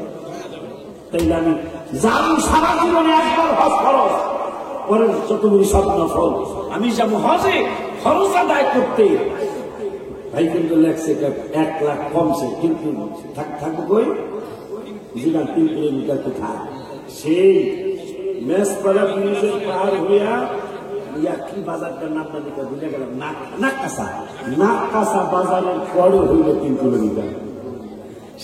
তাইলে আমি যাবো সারা জীবনে একবার হজ খরচ, পরে যতগুলি স্বপ্ন ফল, আমি যাবো হজে খরচ আদায় করতে। ভাই কিন্তু লেখছে 1 লাখ কমছে, কিন্তু থাকবো কই জীবন 3 কিলোমিটার কোথায়? সেই মেসপাড়া ব্রিজের পার হইয়া ইয়া কি বাজারটার নামটা দিকে ভুলে গেলাম, নাককাসা বাজারের পরে হইল 3 কিলোমিটার।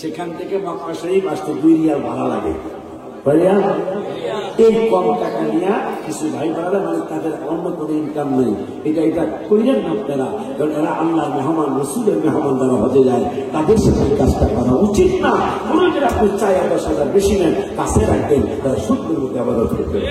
সেখান থেকে মক্কা শরীফ আসতে 2 রিয়াল ভাড়া লাগে। এই কম টাকা নিয়ে কিছু ভাই বোনেরা মানে তাদের অন্য কোনো ইনকাম নেই, এটা কইলেন না আপনারা, কারণ এরা আল্লাহর মেহমান, রসুলের মেহমান যারা হজে যায় তাদের সাথে কাজটা করা উচিত না। কোনোদিন আপনি 4-10,000 বেশি নেন, কাছে রাখবেন, তারা সুন্দর মধ্যে আবাদত করবেন।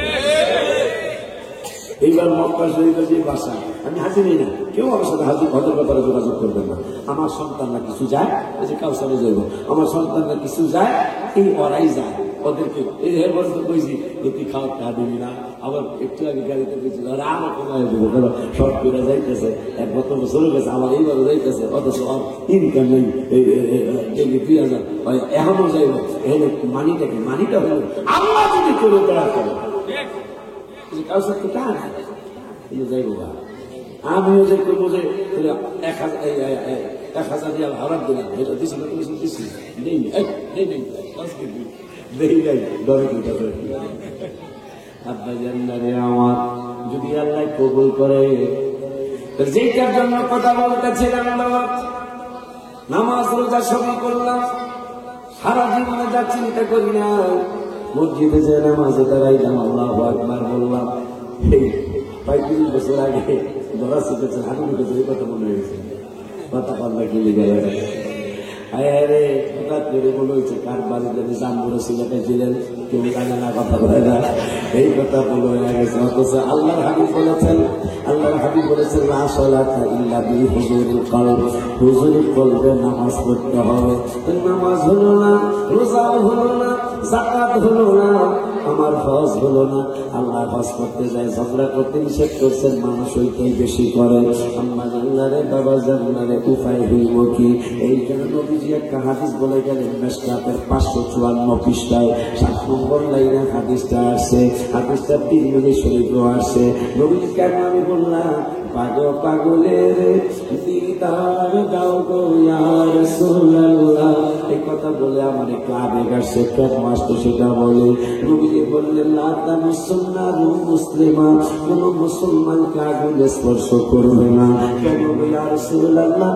এইবার মক্কা শরীফের যে বাসা, আমি হাজির নেই না, কেউ আমার সাথে হজের ব্যাপারে যোগাযোগ করবেন না। আমার সন্তানরা কিছু যায়, এই যে কাউসারে যাইব, আমার সন্তানরা কিছু যায়, এই ওরাই যায়, ওদেরকে এই বলতে কইছি তুই খাওয়া খা দিবি না। আবার একটু আগে গাড়িতে গেছিল আর আমার কমায় দেবো, কারণ সব করে যাইতেছে, 1 বছর চলে গেছে, আমার এইবারও যাইতেছে, অথচ ইনকাম নেই 2,000 এখনো যাইব। এখানে মানিটা কি? মানিটা হলো আল্লাহ যদি করে দেওয়া করে কাউসার তো টা না যাইব। আমিও যে করবো যে 1,000 রিয়াল হারাপ দিলাম, এটা দিছি না, দিছি নেই আমার যদি আল্লাহ কবুল করে। যেটার জন্য কথা বলতেছিলাম, নামাজ রোজা সবই করলাম, সারা জীবনে যা চিন্তা করি না, মসজিদে যে নামাজে দাঁড়াইলাম, আল্লাহু আকবার বললাম, এই 35 বছর আগে ধরা শিখেছেন, হাঁটু ঢুকেছে, এই কথা মনে হয়েছে, কথা পাল্লা কি লেগে গেছে। আরে হঠাৎ করে মনে হয়েছে কার বাড়িতে জানবুড়ো সিলেটে ছিলেন, কেউ জানে না, কথা বলে না, এই কথা বলে হয়ে গেছে। অথচ আল্লাহর হাবিব বলেছেন, লা সালাতা ইল্লা বি হুজুরিল কলব, হুজুরিল কলবে নামাজ পড়তে হবে। নামাজ হলো না, রোজা হলো না, যাকাত হলো না, আমার হজ হলো না। আল্লাহ হজ করতে যায়, ঝগড়া করতে নিষেধ করছেন, মানুষ ওইটাই বেশি করে। আম্মা জান্নারে, বাবা জান্নারে, উপায় হইব কি? এই জন্য নবীজি একটা হাদিস বলে গেলেন, মেশকাতের 554 পৃষ্ঠায় 7 নম্বর লাইনে হাদিসটা আসছে, হাদিসটা তিরমিজি শরীফেও আসছে। নবীজি কেন আমি বললাম, পাগলের দিদার দাও গো ইয়া রাসূলুল্লাহ, এই কথা বলে আমার একটু আবেগ আসছে, কেন আসতো সেটা বলে। নবীজি বললেন, লা তামাসসুন্নারু মুসলিমা, কোন মুসলমানকে আগুনে স্পর্শ করবে না। কেন ইয়া রাসূলুল্লাহ?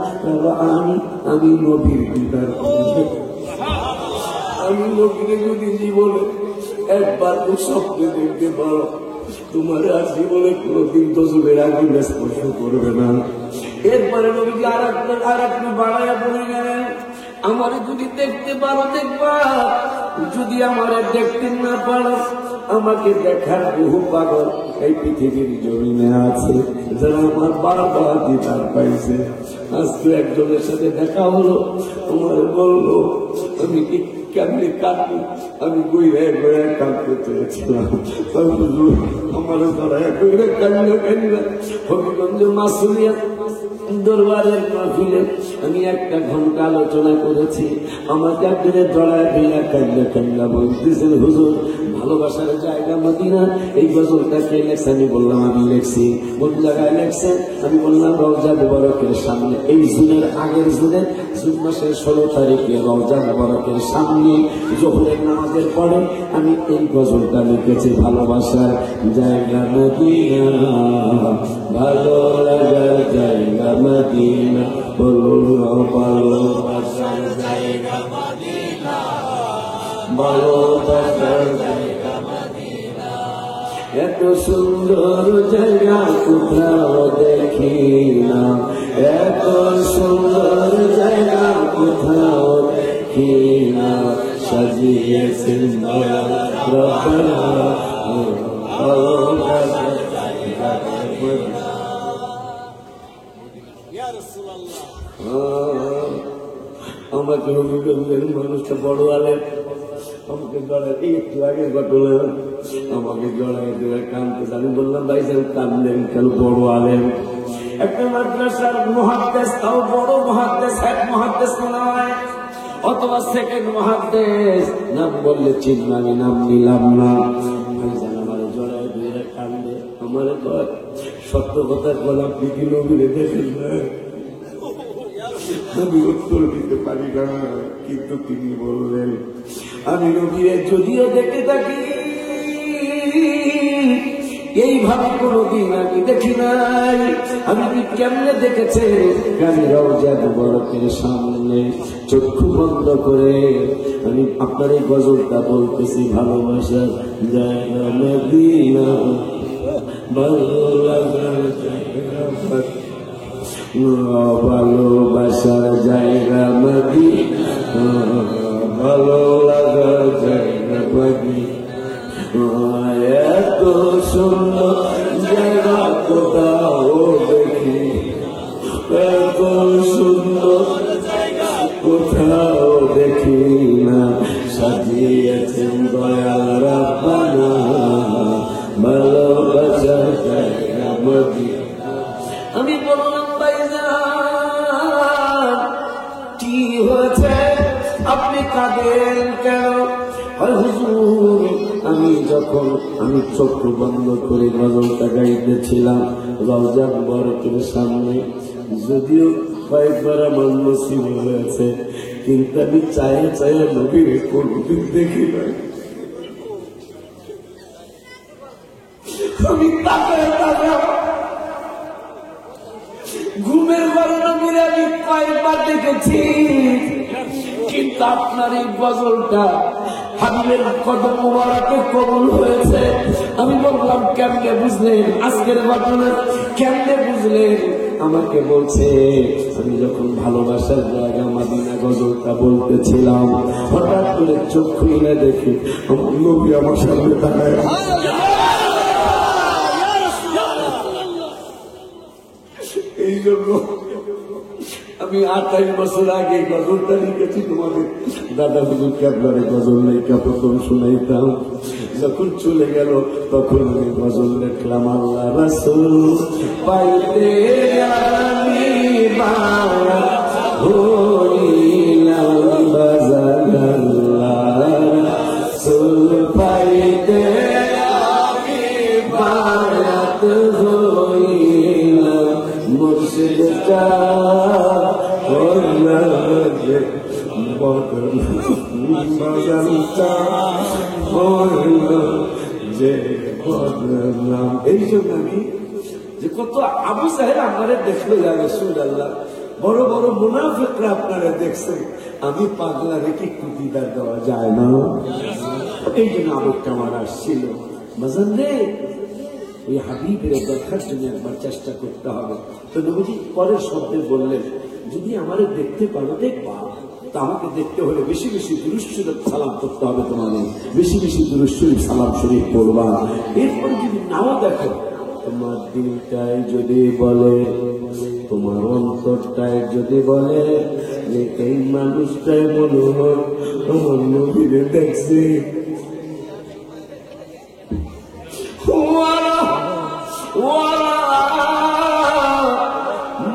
আমি নবীর দিদার, আমি নবীকে যদি জীবনে একবার স্বপ্নে দেখতে পারো, তোমার আর জীবনে কোনদিন দোজখের আগুনে স্পর্শ করবে না। এরপরে নবীজি আর একটু বাড়াইয়া বলে গেলেন, আমারে যদি দেখতে পারো দেখবা, যদি আমারে দেখতে না পারো, আমাকে দেখার বহু পাগল এই পৃথিবীর জমিনে আছে, যারা আমার বাবা দিদার পাইছে। আজকে একজনের সাথে দেখা হলো, আমার বললো আমি কেমনি কাঁদবো, আমি বইরে বইরে কাঁদতে চলেছিলাম, আমার ধরায় বইরে কান্না। হবিগঞ্জ মাসুলিয়া দরবারের মাহফিলে আমি 1 ঘন্টা আলোচনা করেছি। আমাকে একদিনে জড়ায় দিয়া কান্না বলতেছেন, হুজুর ভালোবাসার জায়গা মদিনা, এই গজলটা কে লেখছে? আমি বললাম আমি লেখছি। কোন জায়গায় লেখছেন? আমি বললাম রওজা মুবারকের সামনে, এই জুনের আগের জুন মাসের 16 তারিখে রওজা মুবারকের সামনে জোহরের নামাজের পরে আমি এই গজলটা লিখেছি, ভালোবাসার জায়গা মদিনা, ভালো লাগার জায়গা মদিনা, বলো ভালোবাসার জায়গা মদিনা, ভালোবাসার জায়গা মদিনা। এত সুন্দর জায়গা কোথাও দেখি না, এত সুন্দর জায়গা কোথাও দেখি না, সাজিয়েছেন রব্বানা ভালোবাসার জায়গা মদিনা। ইয়া রাসূলুল্লাহ, আমাকে হবিগঞ্জের মানুষটা বড় আলেন, আমাকে জড়াই, এই একটু আগের ঘটনা, আমাকে জড়াই দেবে কানতে। আমি বললাম ভাই সাহেব কানলেন কেন? বড় আলেম, একটা মাদ্রাসার মুহাদ্দিস, তাও বড় মুহাদ্দিস, হেড মুহাদ্দিস নয়, অথবা সেকেন্ড মুহাদ্দিস, নাম বললে চিনব, আমি নাম নিলাম না। ভাইজান আমার জড়াই দিয়ে কান্দে, আমার সত্য কথা বলা, আপনি কি নবীরে দেখেন না? আমি উত্তর দিতে পারি না, কিন্তু তিনি বললেন, আমি নবীরে যদিও দেখে থাকি, এইভাবে কোনদিন আমি দেখি নাই। আমি কি কেমনে দেখেছে, আমি রওজা মুবারকের সামনে চক্ষু বন্ধ করে আমি আপনার এই গজলটা বলতেছি, ভালোবাসার জায়গা মদিনা, ভালোবাসার জায়গা মদিনা, ভালো লাগার জায়গা মদিনা, এত সুন্দর জায়গা কোথাও দেখি, এত সুন্দর জায়গা কোথাও দেখি না, সাজিয়েছেন দয়াল রাব্বানা, ভালোবাসার জায়গা মদিনা। আমি বললাম ভাইজান কি হয়েছে, আপনি কাঁদেন কেন? হুজুর, আমি চক্ষু বন্ধ করে গজলটা গাইতেছিলাম রওজা মুবারকের সামনে, যদিও কয়েকবার আমার নসিব হয়েছে, কিন্তু আমি চায়ে চায়ে নবীর কোনদিন দেখি নাই। আমি ঘুমের ঘরে নবীর আমি কয়েকবার দেখেছি, কিন্তু আপনার এই গজলটা হাবিবের কদম মুবারকে কবুল হয়েছে। আমি বললাম কেমনে বুঝলেন আজকের ঘটনা, কেমনে বুঝলেন? আমাকে বলছে আমি যখন ভালোবাসার জায়গা মদিনা গজলটা বলতেছিলাম, হঠাৎ করে চোখ খুলে দেখি আমার নবী আমার সামনে দাঁড়ায়। এই জন্য আমি 28 বছর আগে গজলটা লিখেছি তোমাদের দাদা হুজুর কেবলারে গজল লেখা প্রথম শুনাইতাম। যখন চলে গেল তখন আমি গজল লিখলাম, আল্লাহ রাসূল পাইতে আমি বারা হইলাম বাজার, আল্লাহ রাসূল পাইতে আমি বারাত হইলাম, মুর্শিদ কা এই জন্য আমি যে কত আবু সাহেব আপনারা দেখলো রাসূলুল্লাহ, বড় বড় মুনাফিকরা আপনারা দেখছেন, আমি পাগলা রেখে কুটিদার দেওয়া যায় না। এই জন্য আবেগটা আমার আসছিল। বুঝলেন রে, ওই হাবিবের দেখার জন্য একবার চেষ্টা করতে হবে। তো নবীজি পরের শব্দে বললেন, যদি আমারে দেখতে পারো দেখবা, তা আমাকে দেখতে হলে বেশি বেশি দুরূদ শরীফ সালাম করতে হবে, তোমাদের বেশি বেশি দুরূদ শরীফ সালাম শরীফ পড়বা। এরপরে যদি নাও দেখো, তোমার দিলটাই যদি বলে, তোমার অন্তরটাই যদি বলে যে এই মানুষটাই মনে হয় তোমার নবীরে দেখছি,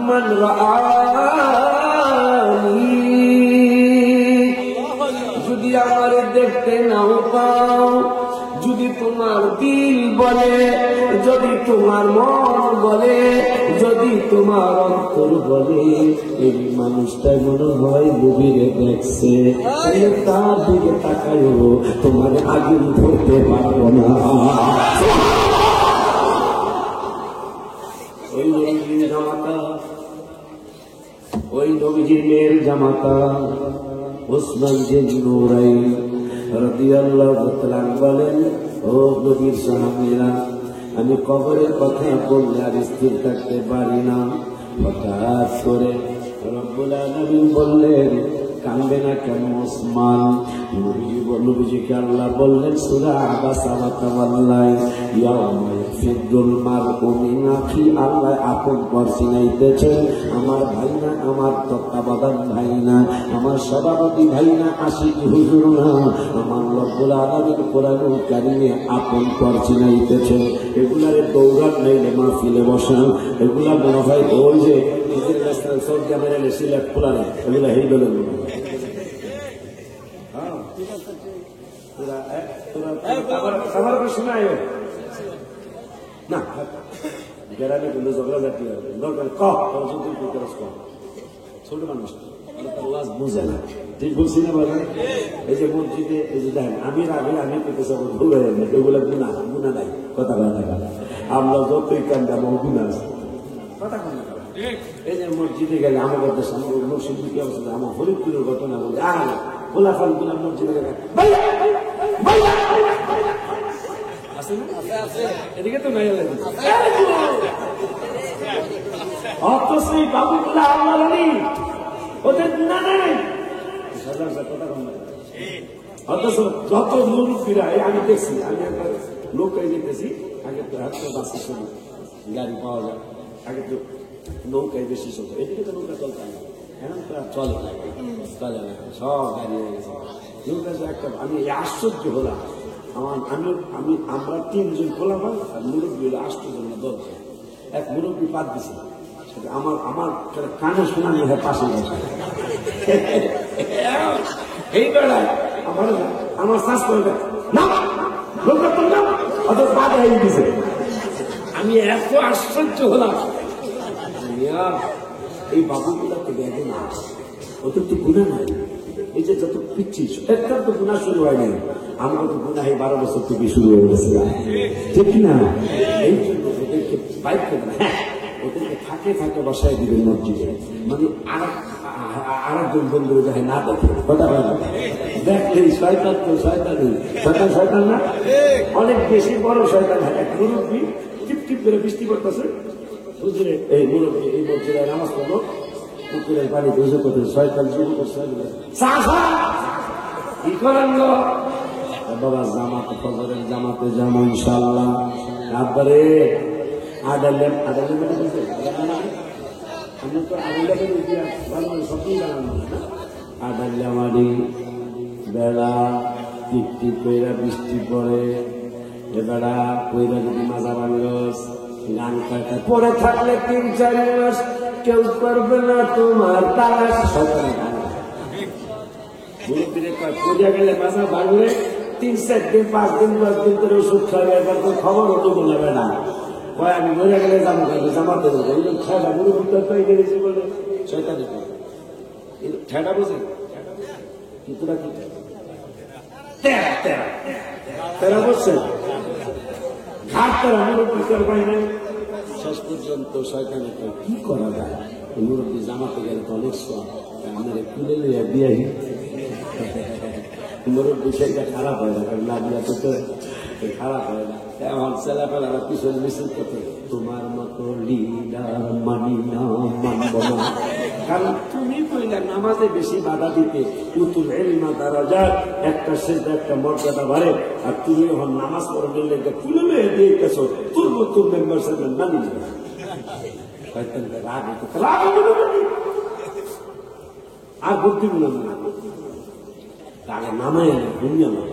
من رآني যদি আমারে দেখতে নাও পাও, যদি তোমার দিল বলে, যদি তোমার মন বলে, যদি তোমার অন্তর বলে এই মানুষটাই মনে হয় নবীরে দেখছে, তার দিকে তাকায়ও, তোমার আগুন ধরতে পারবো না। ওই নবীজির মেয়ের জামাতা ওসমান বিন নুরাইন রাদিয়াল্লাহু তাআলা বলেন, ও নবীর সাহাবীরা, আমি কবরের কথা বললে আর স্থির থাকতে পারি না। হঠাৎ করে রব্বুল আলামিন বললেন, কান্দে না কেন ওসমান? নবীজিকে আল্লাহ বললেন সূরা আবাসা ওয়া তাওয়াল্লা, ইয়াউমা ইয়াফিদুল মারউ মিন আখি, আল্লাহ আপন পর চিনাইতেছেন আমার ভাই না, আমার তত্ত্বাবধান ভাই না, আমার সভাপতি ভাই না, আশিক হুজুর না, আমার রব্বুল আলামিন কোরআনুল কারীমে আপন পর চিনাইতেছেন। এগুলারে দৌড়ান নাইলে মাহফিলে বসান, এগুলা মনে হয় ওই যে সৌদি আরবের সিলেট খোলারে, এগুলা হেই বলে না গ্যারান্টি কিন্তু ঝগড়া জাতি দরকার ছোট মানুষ বুঝে না, ঠিক বলছি না বলেন? এই যে মসজিদে এই যে দেখেন আমি আগে আমি পেতে যাবো ধরে এগুলো গুণা গুণা নাই, কথা বলা আমরা যতই কান্দা মহগুনা আছে কথা কথা এই যে মসজিদে গেলে আমাদের দেশে আমার মসজিদ কি অবস্থা আমার হরিপুরের ঘটনা বলে গোলাফান গুলা মসজিদে গেলে এদিকে তো নাই অথচ এই বাবুগুলা আল্লাহ ওদের গুণা নেই কথা কম অথচ যত মুরব্বীরা আমি দেখছি আমি একবার নৌকায় যেতেছি আগে তো হাতে বাসের সময় গাড়ি পাওয়া যায় আগে তো নৌকায় বেশি চলতো এদিকে তো নৌকা চলতে না এখন তো আর চলে না সব গাড়ি হয়ে গেছে নৌকা একটা আমি আশ্চর্য হলাম আমরা 3 জন খোলা পাই আর মুরব্বী হলো 8 জন 10 জন এক মুরব্বী পাত দিছে সেটা আমার কানে শোনানি হয় পাশে এই বেড়ায় আমার শ্বাস করে না অত বাধা হয়ে দিছে আমি এত আশ্চর্য হলাম এই বাবুগুলা তো দেখে না ওদের তো গুণা নাই এই যে যত পিচ্ছিস একটা তো গুণা শুরু হয় নাই আমরা তো গুণা এই 12 বছর থেকে শুরু হয়ে গেছে ঠিক না এই জন্য ওদেরকে বাইক করবে ওদেরকে থাকে বসায় দিবেন মসজিদে মানে আরেকজন বন্ধু যাকে না দেখে কথা হয় না দেখলে শয়তান তো শয়তান না অনেক বেশি বড় শয়তান হয় এক মুরব্বী টিপ করে বৃষ্টি করতেছে বুঝলে এই মুরব্বী এই মসজিদে নামাজ পড়লো পুকুরের পানি বুঝে করতে শয়তান শুরু করছে কি করেন গো বাবা জামাতে ফজরের জামাতে যাবো ইনশাআল্লাহ তারপরে আদালে মানে বুঝে আমি তো আদালে সবই জানানো না আদাল্লামারি বেড়া টিপ কইরা বৃষ্টি পড়ে এবেড়া কইরা যদি মাজা বাংলস গান কাটা পরে থাকলে 3-4 মাস কেউ করবে না তোমার তালাশ সরকারি গান মুরব্বীরে পূজা গেলে মাজা ভাঙলে 3-4 দিন 5 দিন 10 দিন করে ওষুধ খাবে এবার তো খবর হতো বলবে না কয় আমি মরে গেলে জামা খাবে জামাতে দেবো খেলা মুরব্বী তো গেছি বলে শয়তানি ঠেটা বুঝে কিছুটা কি তেরা বলছে ঘাট তারা মুরব্বী করবাই না শেষ পর্যন্ত শয়তানি কি করা যায় মুরব্বী জামাতে গেলে তো অনেক সব আমাদের খুলে লিয়া দিয়ে মুরব্বী সেটা খারাপ হয় না কারণ না দিয়া তো খারাপ হয় না এখন ছেলেপেলারা পিছনে মিছিল করতে তোমার মতো লিডার মানি না মানব না কারণ তুমি কইলে নামাজে বেশি বাধা দিতে উতুল এলিমা দারাজা একটা সেজদা একটা মর্যাদা বাড়ে আর তুমি এখন নামাজ পড়ে লেগে তুলে দিয়ে গেছো তোর মতো মেম্বার সাহেব মানি না আর বুদ্ধি গুলো আগে নামাই না দুনিয়া নয়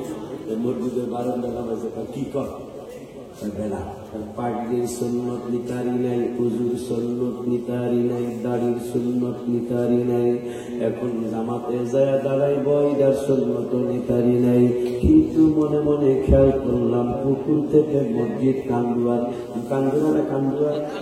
মসজিদের বারান্দা নামাজে কি কর বেলা পাগড়ির সুন্নত নিতারি নাই হুজুর সুন্নত নিতারি নাই দাড়ির সুন্নত নিতারি নাই এখন জামাতে যায় দাঁড়াই বইদার সুন্নত নিতারি নাই কিন্তু মনে মনে খেয়াল করলাম পুকুর থেকে মসজিদ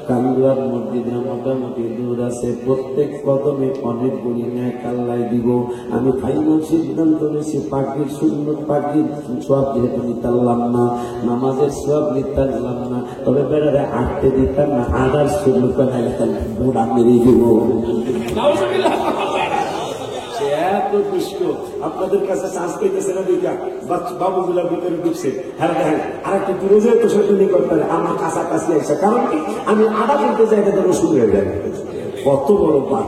কান্দুয়ার মসজিদে মোটামুটি দূর আছে প্রত্যেক কদমে অনেক গুণী ন্যায় কাল্লাই দিব আমি ফাইনাল সিদ্ধান্ত নিয়েছি পাগড়ির সুন্নত পাগড়ির সব যেহেতু নিতারলাম না নামাজের সব নিতারলাম না তবে বেড়ারে আটতে দিতাম না আদার সুন্নত বুড়া মেরে দিব এত দুষ্ট আপনাদের কাছে চান্স পেতেছে না দিকা বাবুগুলা ভিতরে ঢুকছে হ্যাঁ দেখেন আর একটা দূরে যায় তো সেটা করতে পারে আমার কাছাকাছি আসছে কারণ কি আমি আদা কিনতে যাই এটা তো শুরু হয়ে যায় কত বড় বাদ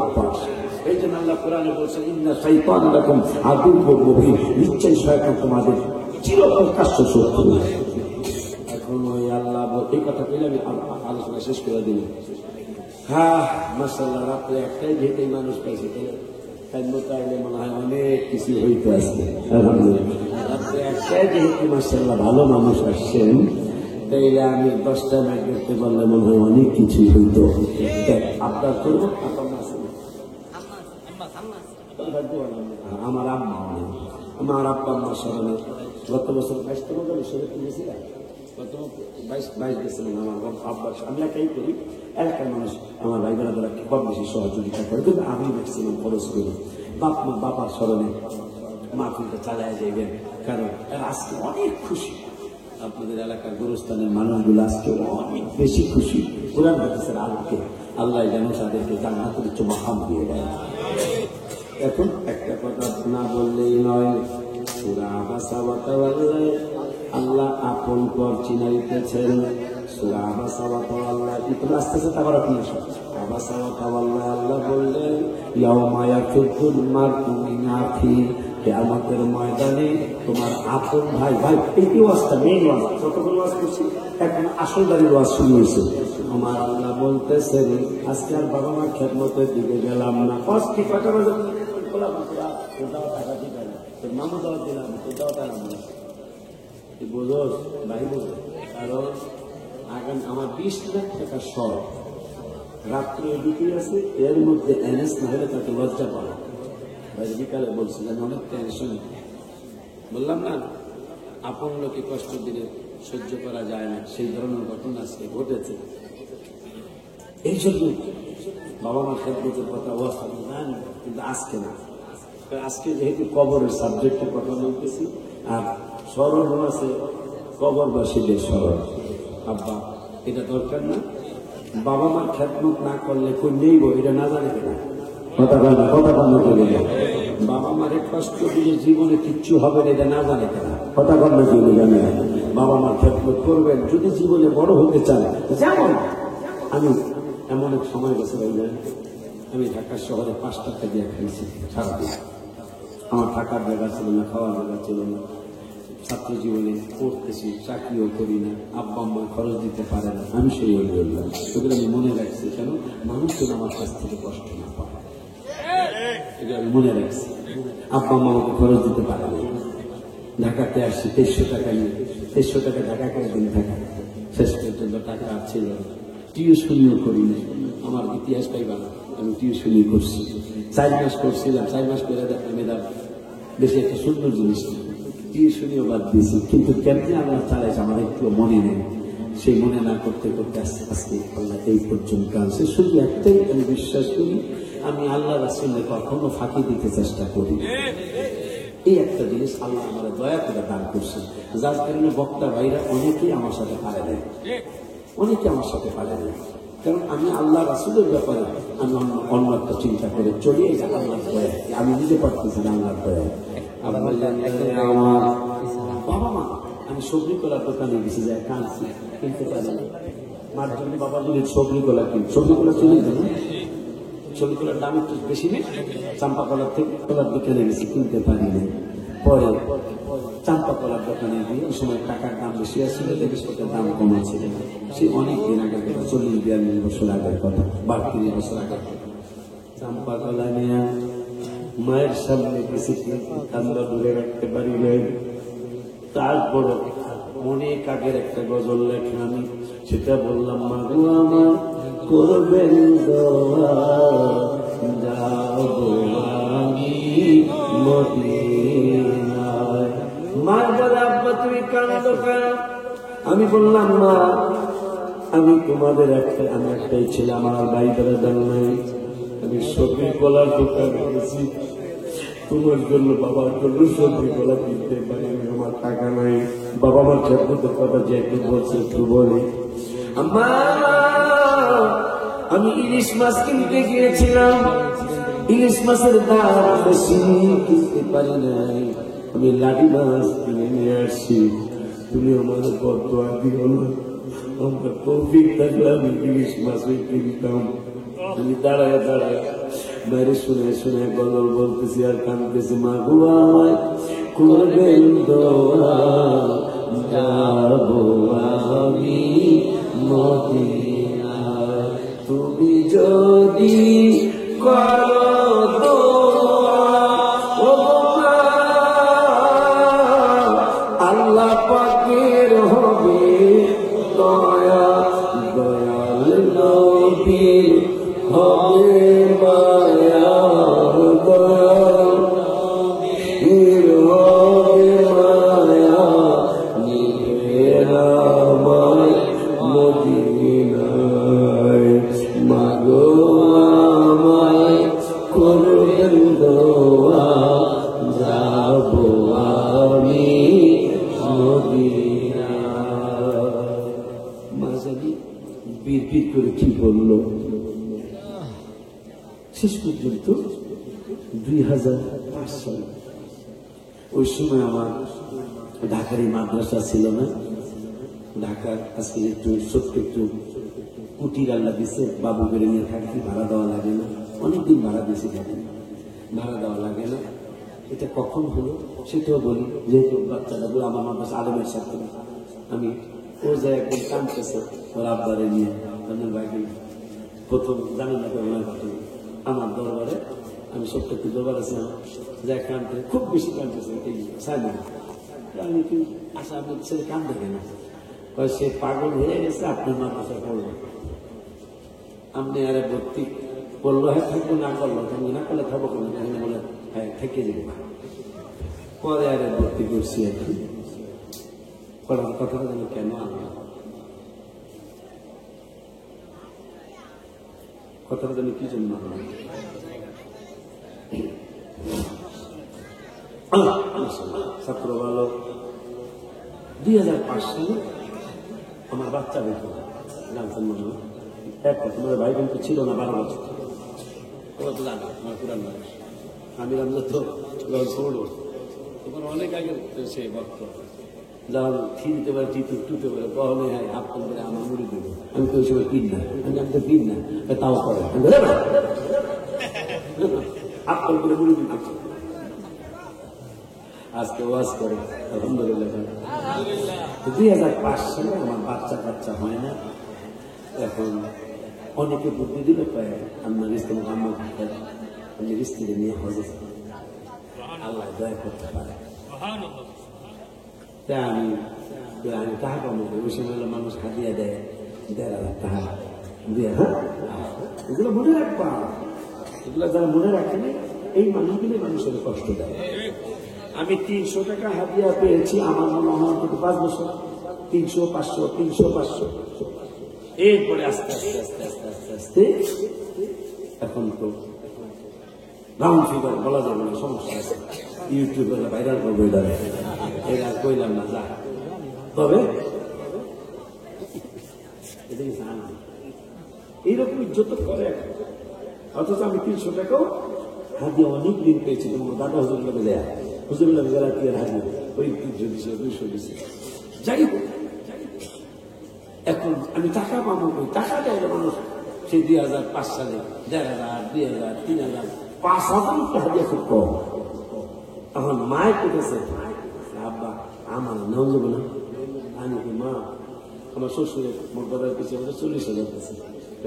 এই জন্য আল্লাহ কোরআনে বলছে ইন্না শাইতান লাকুম আদুউম মুবিন নিশ্চয়ই শয়তান তোমাদের চিরপ্রকাশ্য শত্রু এখন ওই আল্লাহ এই কথা বলে আমি আলোচনা শেষ করে দিল হ্যাঁ মাশাআল্লাহ রাত্রে একটাই যেতেই মানুষ পাইছে তাই মোতাইলে মনে হয় অনেক কিছু হইতে আসবে রাত্রে একটাই যেহেতু মাশাআল্লাহ ভালো মানুষ আসছেন তাইলে আমি 10টা মিনিট করতে পারলে মনে হয় অনেক কিছুই হইতো আপনার করবো আমার আম্মা আমার আব্বা আম্মার স্মরণে গত বছর 22 বছর শরীর গেছিলাম গত 22 গেছিলাম আমার আব্বার আমি একাই করি এলাকার মানুষ আমার ভাই বোনেরা কম বেশি সহযোগিতা করে কিন্তু আমি ম্যাক্সিমাম খরচ করি বাবার স্মরণে মাহফিলটা চালায় যাইবেন কারণ আজকে অনেক খুশি আপনাদের এলাকার গুরুস্থানের মানুষগুলো আজকে অনেক বেশি খুশি। কোরআন হাদিসের আলোকে আল্লাহ যেন তাদেরকে জান্নাতের উচ্চ মাকাম দিয়ে দেয়। এখন একটা কথা না বললেই নয়, সূরা আবাসা ওয়া তাওয়াল্লা আল্লাহ আপন পর চিনাইতেছেন। সূরা আবাসা ওয়া তাওয়াল্লা একটু আস্তে আস্তে তাবারাক নাশা আবাসা ওয়া তাওয়াল্লা আল্লাহ বললেন ইয়াউমা ইয়াফিদুল মারউ মিন আখি, কিয়ামতের ময়দানে তোমার আপন ভাই ভাই এই ওয়াজটা মেইন ওয়াজ, যতগুলো ওয়াজ করছি এখন আসল দাঁড়িয়ে ওয়াজ শুরু হয়েছে। আমার আল্লাহ বলতেছেন আজকে আর বাবা মার খেদমতের দিকে গেলাম না, ফার্স্ট কি ফাটা বাজে খোলা বাবা ওটাও টাকা দিবে না, তোর মামু দাওয়া দিলাম ওটাও টাকা না, তুই বোঝোস ভাই বোঝো। কারণ আগামী আমার 20 লাখ টাকা শর্ট, রাত্রে ডিউটি আছে, এর মধ্যে এনএস না হলে তাকে লজ্জা পাওয়া। ভাই বিকালে বলছিলেন অনেক টেনশন, বললাম না আপন লোকে কষ্ট দিলে সহ্য করা যায় না, সেই ধরনের ঘটনা আজকে ঘটেছে। এই জন্য বাবা মা খেদমতের কথা অবস্থা জানি, কিন্তু আজকে না, আজকে যেহেতু কবরের সাবজেক্টের কথা বলতেছি আর স্মরণ আছে কবরবাসীদের স্মরণ। আব্বা এটা দরকার না, বাবা মার খেদমত না করলে কই নেইব এটা না জানে কিনা, কথা বন্ধ করে বাবা মারে কষ্ট দিলে জীবনে কিচ্ছু হবে না এটা না জানে কেনা, কথা বন্ধ করে জানে। বাবা মার খেদমত করবেন যদি জীবনে বড় হতে চান। যেমন আমি এমন এক সময় গেছে ভাইলেন, আমি ঢাকা শহরে 5 টাকা দিয়ে খাইছি সারাদিন, আমার থাকার জায়গা ছিল না, খাওয়ার জায়গা ছিল না, ছাত্র জীবনে পড়তেছি, চাকরিও করি না, আব্বা আম্মা খরচ দিতে পারে না, আমি সেই বললাম সেগুলো আমি মনে রাখছি কেন মানুষ যেন আমার কাছ থেকে কষ্ট না পায়, এটা আমি মনে রাখছি। আব্বা আম্মা আমাকে খরচ দিতে পারে না, ঢাকাতে আসছি 2300 টাকা নিয়ে, 2300 টাকা ঢাকা কয়েকদিন থাকা, শেষ পর্যন্ত টাকা আর ছিল না, টিউশনিও করি না, আমার ইতিহাস পাইবা না, আমি টিউশনি করছি 4 মাস করছিলাম, 4 মাস করে দেখা মেধা বেশি একটা সুন্দর জিনিস, টিউশনিও বাদ দিয়েছি, কিন্তু কেমনি আল্লাহ চালাইছে আমার একটু মনে নেই, সেই মনে না করতে করতে আস্তে আস্তে আল্লাহ এই পর্যন্ত আনছে। শুধু একটাই আমি বিশ্বাস করি, আমি আল্লাহ রাসূলকে কখনো ফাঁকি দিতে চেষ্টা করি, এই একটা জিনিস আল্লাহ আমার দয়া করে দান করছে, যার কারণে বক্তা ভাইরা অনেকেই আমার সাথে পারে নাই, অনেকে আমার সাথে পারে নাই, কারণ আমি আল্লাহ রাসূলের ব্যাপারে আমি অন্য একটা চিন্তা করে চলি, এই যে আল্লাহর দয়া, আমি নিজে পারতেছি না আল্লাহর দয়া। আমার বাবা মা, আমি সবজি কলার দোকানে গেছি, যায় কাঁদছি, কিনতে পারি না, মার জন্য বাবা যদি সবজি কলা কিন, সবজি কলা চলে যাবে, সবজি কলার দাম একটু বেশি নেই, চাম্পা কলার থেকে কলার দোকানে গেছি, কিনতে পারি না, পরে চাম্পা কলার দোকানে গিয়ে ওই সময় টাকার দাম বেশি আসছিল, দেখে সেটার দাম কমেছিল, সে অনেক দিন আগের কথা, 40-42 বছর আগের কথা, 32 বছর আগের কথা, চাম্পা কলা নিয়ে মায়ের সামনে গেছি, কান্না দূরে রাখতে পারি নাই। তারপর অনেক আগের একটা গজল লেখা, আমি সেটা বললাম, মা গো আমার করবেন দোয়া, যাবো আমি মদিনায়। মার বলে আব্বা তুমি কাঁদো কেন? আমি বললাম মা আমি তোমাদের আমি একটাই ছেলে, আমার ভাই বেড়াদার নাই, আমি সবজি কলার দোকান করেছি, তোমার জন্য বাবার জন্য সবজি কলা কিনতে পারি, আমার টাকা নাই, বাবা মার খেদমতের কথা যে একটু বলছে একটু বলি। আমি ইলিশ মাছ কিনতে গিয়েছিলাম, ইলিশ মাছের দাম বেশি, কিনতে পারি নাই, আমি লাঠি মাছ কিনে নিয়ে আসছি, তুমি আমার বদুয়া দিও না, আমরা তৌফিক থাকলে আমি ইলিশ মাছই কিনতাম। আমি দাঁড়ায় দাঁড়ায় বাইরে শুনে শুনে গজল বলতেছি আর কাঁদতেছি, মা গো আমায় করবেন দোয়া, যাবো আমি মদিনায়, তুমি যদি করো দোয়া ও মা, আল্লাহ পাকের হবে দয়া, দয়াল নবীর হবে মায়া, দয়াল নবীর হবে মায়া, নিবে আমায় মদিনায়, মাগো আমায় করবেন দোয়া, যাবো আমি মদিনায়। শেষ পর্যন্ত 2005 সালে ওই সময় আমার ঢাকার এই মাদ্রাসা ছিল না। ঢাকার আজকে একটু ছোট্ট একটু কুটির আল্লাহ দিচ্ছে, বাবু করে নিয়ে থাকি, ভাড়া দেওয়া লাগে না, অনেকদিন ভাড়া দিয়েছি, থাকি ভাড়া দেওয়া লাগে না। এটা কখন হলো সেটাও বলি, যেহেতু বাচ্চাটা বলে আমার মাদ্রাসা আলমের সাথে আমি ও যায় একদিন কাঁদতেছে ওর আব্বারে নিয়ে, আপনার ভাইকে প্রথম জানেন না ওনার ঘটনা আমার দরবারে, আমি ছোট্ট একটু দরবার আছি, যা কাঁদতে খুব বেশি কাঁদতেছে এই সাইড, আমি কি আশা আপনার ছেলে কাঁদতে কেন, সে পাগল হয়ে গেছে আপনার মাদ্রাসায় পড়লো, আপনি আরে ভর্তি করলো, হ্যাঁ থাকবো, না করলো থাকবো, না করলে থাকবো কেন, এখানে বলে হ্যাঁ থেকে যাবো। পরে আরে ভর্তি করছি আর কি, পড়ার কথাটা যেন কেন আনলাম, কথাটা যেন কি জন্য আনলাম, ছাত্র ভালো। 2005 সালে আমার বাচ্চা বের জানতেন মনে হয়, তোমার ভাই বোন তো ছিল না, 12 বছর, ওরা তো জানো আমার পুরান মানুষ, আমি রান্না তো ছোড়ো তোমার অনেক আগে সে ভক্ত, যখন থিনতে পারে টুতে পারে বহলে হয় হাফ করে আমার মুড়ি দেবো, আমি তো ওই সময় পিন না, আমি তো পিন না, তাও করে হাফ করে মুড়ি দিতে, আজকে ওয়াজ করে আলহামদুলিল্লাহ। 2005 সালে আমার বাচ্চা কাচ্চা হয় না, এখন অনেকে বুদ্ধি দিল পায় আমার স্ত্রী আমার স্ত্রী নিয়ে হয়ে গেছে, আল্লাহ দয়া করতে পারে। তা আমি টাকা কমে ওই সময় মানুষ হাতিয়ে দেয় 1,500 টাকা দিয়ে, হ্যাঁ এগুলো মনে রাখবা, এগুলো যারা মনে রাখেনি এই মানুষগুলি মানুষের কষ্ট দেয়। আমি 300 টাকা হাতিয়া পেয়েছি আমার মনে হয় অন্তত 5 বছর, 300, 500, 300, 500, এরপরে আস্তে আস্তে আস্তে আস্তে আস্তে আস্তে এখন তো রাউন্ড ফিগার বলা যাবে না, সমস্যা আছে, ইউটিউবে ভাইরাল করবো, এরা কইলাম না যা, তবে এইরকম ইজ্জত করে, অথচ আমি 300 টাকাও হাতিয়া অনেক দিন পেয়েছি, তোমার দাদা হুজুর দেয়া, হুজুরুল্লাহ যারা কি আর হাজির ওই 300 দিছে 200 দিছে, যাই হোক এখন আমি টাকা পাবো, টাকা দেয় মানুষ সেই 2005 সালে 1,500, 2,000, 3,000, 5,000 টাকা দিয়ে খুব কম। এখন মায়ের পেতেছে আব্বা আমার নেওয়া যাবে না, আমি কি মা আমার শ্বশুরের মোট বাজার পিছিয়ে 40,000 দিচ্ছে,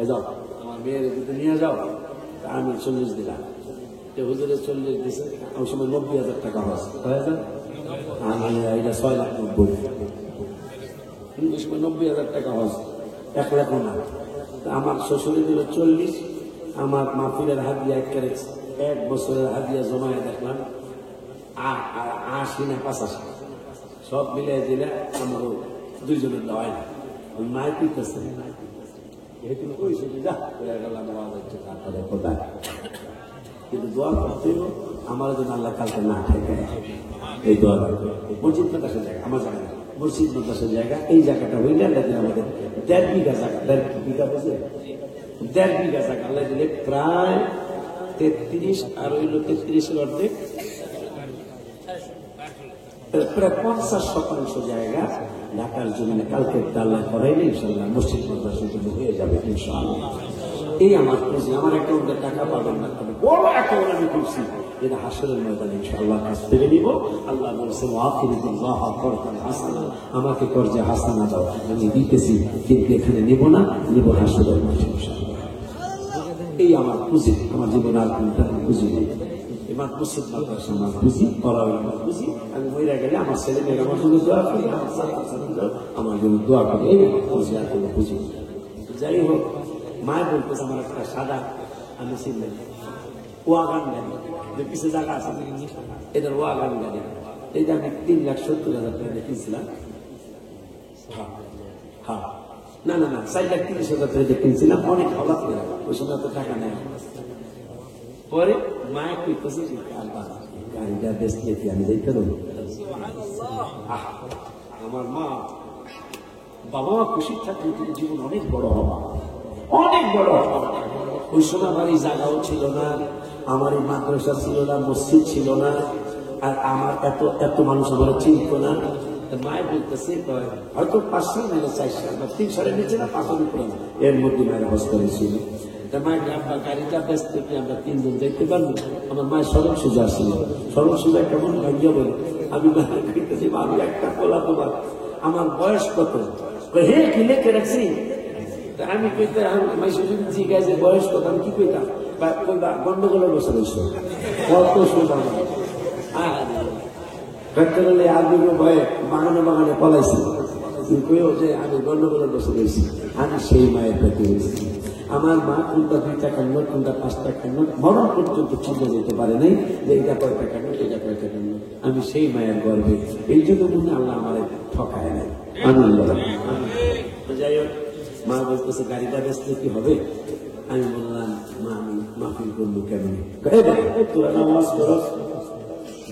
যাও আমার মেয়ের দিতে নিয়ে যাও, আমি 40 দিলাম, হুজুরের 40 দিছে, ওই সময় 90,000 টাকা হয়েছে, আমি এটা 6,90,000, ওই সময় 90,000 টাকা হয়েছে, 1 লাখ না। আমার শ্বশুরে দিল 40, আমার মাহফিলের হাদিয়া 1 বছরের হাদিয়া জমায় দেখলাম 80 না 85, সব মিলিয়ে দিলে আমার 2 জনের দেওয়াই না, মায়ের পিতেছে কিন্তু দোয়া করতে আমার জন্য আল্লাহ কালকে না থাকে, এই দোয়া মসজিদ মাদ্রাসার জায়গা, আমার জায়গা না, মসজিদ মাদ্রাসার জায়গা, এই জায়গাটা হইলে আল্লাহ দিলে আমাদের 1.5 বিঘা জায়গা, 1.5 বিঘা বুঝে 1.5 বিঘা জায়গা আল্লাহ দিলে প্রায় 33, আর হইল 33-এর অর্ধেক প্রায় 50% জায়গা ঢাকার জমিনে কালকে আল্লাহ করাইলে ইনশাল্লাহ মসজিদ মাদ্রাসার জন্য হয়ে যাবে ইনশাআল্লাহ। এই আমার খুশি, আমার অ্যাকাউন্টে টাকা পাবেন না, তবে বড় অ্যাকাউন্ট আমি খুশি, এটা হাসরের ময়দানে ইনশাআল্লাহ কাছ থেকে নিব। আল্লাহ বলছেন ওয়াকিরিদুল্লাহ করতান হাসানা, আমাকে করজে হাসানা দাও, আমি দিতেছি, কিন্তু এখানে নিব না, নিব হাসরের মাঠে ইনশাআল্লাহ। এই আমার খুশি, আমার জীবনে আর কোনটা খুশি নেই, এবার মসজিদ মাদ্রাসা আমার খুশি, পড়াও আমার খুশি, আমি মরে গেলে আমার ছেলে মেয়েরা আমার জন্য দোয়া করি, আমার ছাত্রছাত্রীরা আমার জন্য দোয়া করি, এই খুশি, আর কোনো খুশি। যাই হোক, মায়ের বলতেছে আমার একটা সাদা আমি চিনলেন ওয়াগান গাড়ি, পিছিয়ে জায়গা আছে এটার ওয়াগান গাড়ি, এইটা আমি 3,70,000 টাকা কিনছিলাম, হ্যাঁ না না না 4,30,000 টাকা কিনছিলাম, অনেক হলাপ করে, ওই সময় তো টাকা নেই। পরে মায়ের কইতেছে গাড়িটা বেচলে কি আমি যাইতে পারবো, আমার মা বাবা খুশি থাকলে তুমি জীবন অনেক বড় হবা, অনেক বড় হবা। ওই সময় আমার এই জায়গাও ছিল না, আমার এই মাদ্রাসা ছিল না, মসজিদ ছিল না, আর আমার এত এত মানুষ আমার চিনত না। মায়ের বলতেছে হয়তো 5 সাল মেলে 4 সাল বা 3 সালের নিচে না 5 উপরে না, এর মধ্যে মায়ের অবস্থা হয়েছিল। মায়ের আপনার গাড়িটা ব্যস্ত আমরা 3 জন দেখতে পারবো। আমার মায়ের সরল সোজা ছিল, সরল সোজা কেমন ভাগ্য বলে আমি আমি একটা বলা তোমার আমার বয়স কত, হে কি লেখে রাখছি আমি কইতে জিজ্ঞাসা বয়স কত আমি কি কইতাম গন্ডগোলের বসে রয়েছে কত সোজা বলে আর্মির ভয়ে বাগানে বাগানে পলাইছি কইও যে আমি গন্ডগোলের বসে রয়েছি। আমি সেই মায়ের পেটে হয়েছি। আমার মা কোনটা 2 টাকার নোট কোনটা 5 টাকার নোট মরণ পর্যন্ত চিন্তা যেতে পারে নাই যে এটা কয় টাকার নোট এটা কয় টাকার নোট। আমি সেই মায়ের গর্বে, এই জন্য মনে আল্লাহ আমার ঠকায় নাই। আনন্দ যাই হোক, মা বলতেছে গাড়িটা ব্যস্ত কি হবে? আমি বললাম মা আমি মাহফিল করবো কেমন? তোরা নামাজ করস,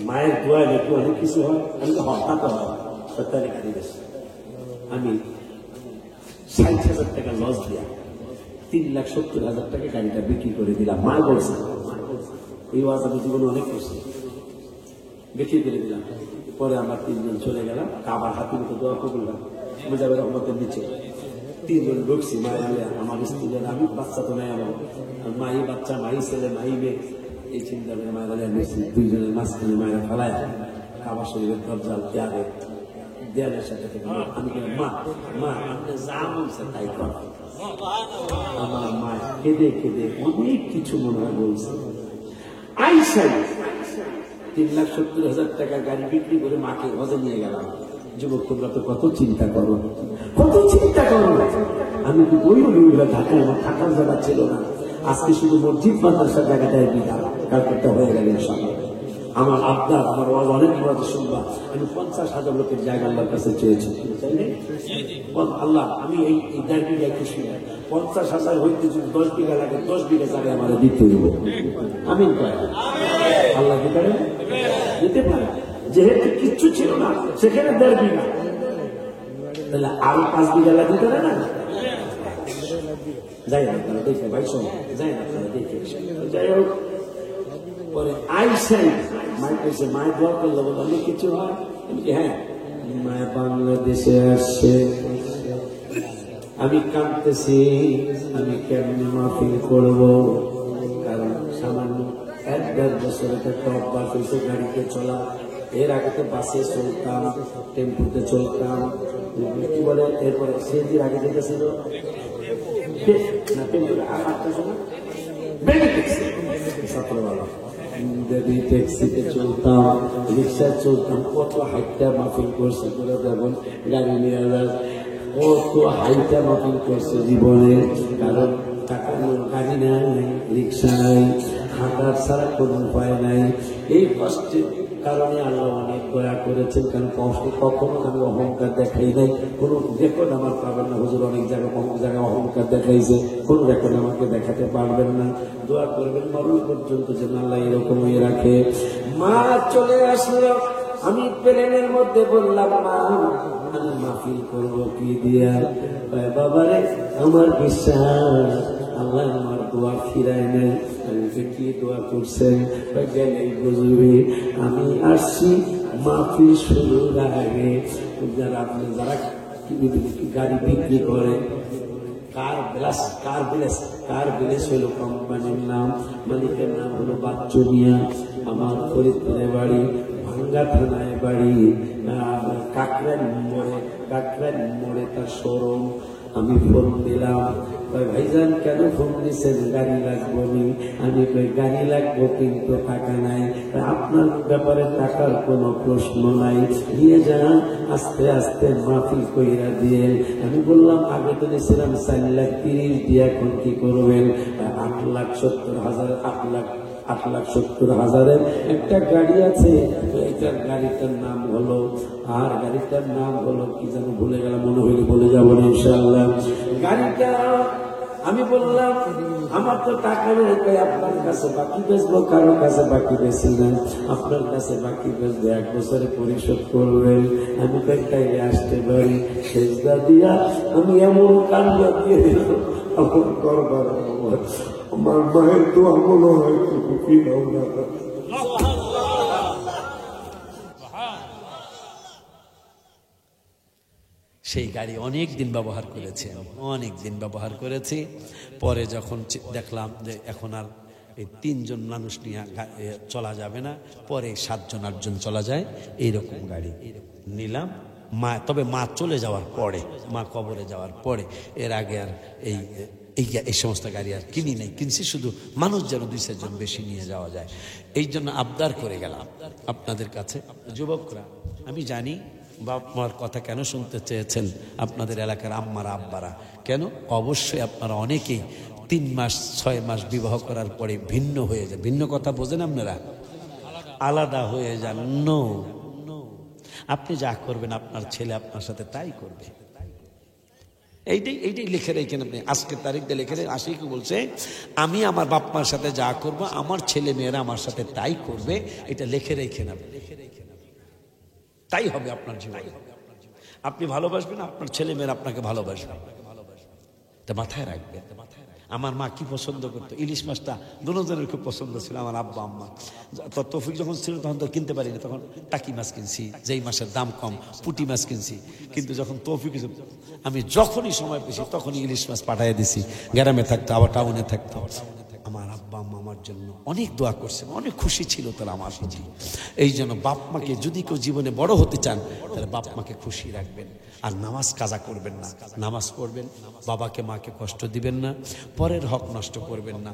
মায়ের দোয়া দেখি অনেক কিছু হয়। আমি তো হঠাৎ হয় সত্তরে গাড়ি বেশি। আমি 60,000 টাকা লস দিয়া 3,70,000 টাকা গাড়িটা বিক্রি করে দিলাম। মা বলছে এই ওয়াজ আমি জীবনে অনেক করছি, বিক্রি করে দিলাম। পরে আমরা 3 জন চলে গেলাম, কাবার হাতির মতো দোয়া করলাম মুজাবের রহমতের নিচে। 3 জন ঢুকছি, মায়ের আমার স্ত্রী, আমি বাচ্চা তো নাই আমার, মাই বাচ্চা মাই ছেলে মাই মেয়ে, এই চিন্তা করে মায়েরা নিচ্ছি। 2 জনের মাঝখানে মায়েরা ফেলায় কাবা শরীরের দরজা দেয়ালের সাথে থেকে আমি মা মা আপনি যা বলছে তাই কর। আমার মা কেঁদে কেঁদে অনেক কিছু মনে হয় বলছে। 3,70,000 টাকা গাড়ি বিক্রি করে মাকে হজে নিয়ে গেলাম। যুবক তোমরা তো কত চিন্তা করো, কত চিন্তা করো। আমি তো বই ঢাকায় আমার থাকার জায়গা ছিল না। আজকে শুধু মসজিদ মাদ্রাসার জায়গাটায় বিধান, কালকেটা হয়ে গেল ইনশাআল্লাহ। আমার আবদার, আমার ওয়াজ অনেক বড় শুনবা। আমি 50,000 লোকের জায়গা আল্লাহর কাছে চেয়েছি। আল্লাহ আমি এই 1.5 বিঘা খুশি, 50,000 হইতে যদি 10 বিঘা লাগে 10 বিঘা জায়গায় আমার দিতে হইব। আমি আল্লাহ কি পারে দিতে পারে। যেহেতু কিচ্ছু ছিল না সেখানে 1.5 বিঘা, তাহলে আরো 5 বিঘা লাগতে পারে না? যাই না আপনারা দেখে ভাই শোনো, যাই না আপনারা দেখে। যাই হোক, পরে আইসাই মায়ের কাছে মায়ের দোয়া করলো, বলে অনেক কিছু হয়। হ্যাঁ মায়ের বাংলাদেশে আসছে, আমি কাঁদতেছি, আমি কেমনি মাহফিল করবো? কারণ সামান্য 1-1.5 বছরের একটা অভ্যাস হয়েছে গাড়িতে চলা। এর আগে তো বাসে চলতাম, টেম্পুতে চলতাম, কি বলে এরপরে সিএনজির আগে যেটা ছিল না টেম্পুর আটটা সময় ছাত্রবেলা ট্যাক্সিতে চলতাম, রিক্সায় চলতাম। কত হাইটটা মাহফিল করছে করে দেখুন, গাড়ি নিয়ে কত হাইটটা মাহফিল করছে জীবনে। কারণ টাকা গাড়ি নাই, রিক্সা নাই, হাঁটার ছাড়া কোনো উপায় নাই। এই কষ্টের কারণে আল্লাহ অনেক দয়া করেছেন। কারণ কখনো আমি অহংকার দেখাই নাই, কোন রেকর্ড আমার পাবেন না। হুজুর অনেক জায়গায় অহংকার দেখাইছে, কোন রেকর্ড আমাকে দেখাতে পারবেন না। দোয়া করবেন মরণ পর্যন্ত যেন আল্লাহ এরকমই রাখে। মা চলে আসলো, আমি প্লেনের মধ্যে বললাম মা আমি মাহফিল করবো কি দিয়া? বাবারে আমার বিশ্বাস আল্লাহ আমার দোয়া ফিরায় নেই। আমি কি দোয়া করছেন গেলেই বুঝবি। আমি আসছি মাহফিল শুরুর আগে। যারা আপনি যারা গাড়ি বিক্রি করে, কার বিলেস হলো কোম্পানির নাম, মালিকের নাম হলো বাচ্চু মিয়া। আমার ফরিদপুরে বাড়ি, ভাঙ্গা থানায় বাড়ি, কাকরাইল মোড়ে তার শোরুম। আমি ফোন দিলাম, ভাইজান কেন ফোন দিচ্ছেন? গাড়ি লাগবো নি? আমি কই গাড়ি লাগবো কিন্তু টাকা নাই। আপনার ব্যাপারে টাকার কোনো প্রশ্ন নাই, নিয়ে যান, আস্তে আস্তে মাফি কইরা দিয়ে। আমি বললাম আগে তো দিয়েছিলাম 4,30,000 দিয়ে, এখন কি করবেন? 8,70,000 8,70,000 একটা গাড়ি আছে। এইটার গাড়িটার নাম হলো, আর গাড়িটার নাম হলো কি যেন ভুলে গেলাম, মনে হইলে বলে যাবো না ইনশাআল্লাহ। গাড়িটা আমি বললাম আমার তো টাকা নেই, আপনার কাছে বাকি বেচবো, কারো কাছে বাকি বেশি না, আপনার কাছে বাকি বেচবো, 1 বছরে পরিশোধ করবেন। আমি ব্যাগটাইলে আসতে পারি। সেজদা দিয়া আমি এমন কান্না দিয়ে দিল, আমার করবার আমার মায়ের দোয়া মনে হয় কি নাও না। সেই গাড়ি অনেক দিন ব্যবহার করেছি, অনেক দিন ব্যবহার করেছি। পরে যখন দেখলাম যে এখন আর এই 3 জন মানুষ নিয়ে চলা যাবে না, পরে 7 জন 8 জন চলা যায়, এইরকম গাড়ি নিলাম। মা, তবে মা চলে যাওয়ার পরে, মা কবরে যাওয়ার পরে, এর আগে আর এই সমস্ত গাড়ি আর কিনি নাই। কিনছি শুধু মানুষ যেন 2-4 জন বেশি নিয়ে যাওয়া যায়, এই জন্য আবদার করে গেলাম আপনাদের কাছে। যুবকরা, আমি জানি বাপ মার কথা কেন শুনতে চেয়েছেন আপনাদের এলাকার আম্মারা আব্বারা, কেন? অবশ্যই আপনারা অনেকেই 3 মাস 6 মাস বিবাহ করার পরে ভিন্ন হয়ে যায়। ভিন্ন কথা বোঝেন আপনারা? আলাদা হয়ে যান। নো, আপনি যা করবেন আপনার ছেলে আপনার সাথে তাই করবে। এইটাই লিখে রেখেন আপনি, আজকের তারিখটা লিখে রেখে। আশিকও বলছে আমি আমার বাপ মার সাথে যা করব আমার ছেলে মেয়েরা আমার সাথে তাই করবে, এটা লিখে রেখেন আপনি। তাই হবে আপনার জীবনে। আপনি ভালোবাসবেন, আপনার ছেলে মেয়েরা আপনাকে ভালোবাসবে, তা মাথায় রাখবেন। আমার মা কি পছন্দ করতো? ইলিশ মাছটা দুজনের খুব পছন্দ ছিল, আমার আব্বা আম্মা। তো তৌফিক যখন ছিল তখন তো কিনতে পারিনি, তখন টাকি মাছ কিনছি, যেই মাছের দাম কম, পুঁটি মাছ কিনছি। কিন্তু যখন তৌফিক, আমি যখনই সময় পেয়েছি তখনই ইলিশ মাছ পাঠিয়ে দিছি। গ্রামে থাকতো, আবার টাউনে থাকতো। আমার আব্বা আম্মা আমার জন্য অনেক দোয়া করছে, অনেক খুশি ছিল তারা আমার প্রতি। এই জন্য বাপ মাকে যদি কেউ জীবনে বড় হতে চান, তাহলে বাপ মাকে খুশি রাখবেন, আর নামাজ কাজা করবেন না। নামাজ পড়বেন, বাবাকে মাকে কষ্ট দিবেন না, পরের হক নষ্ট করবেন না।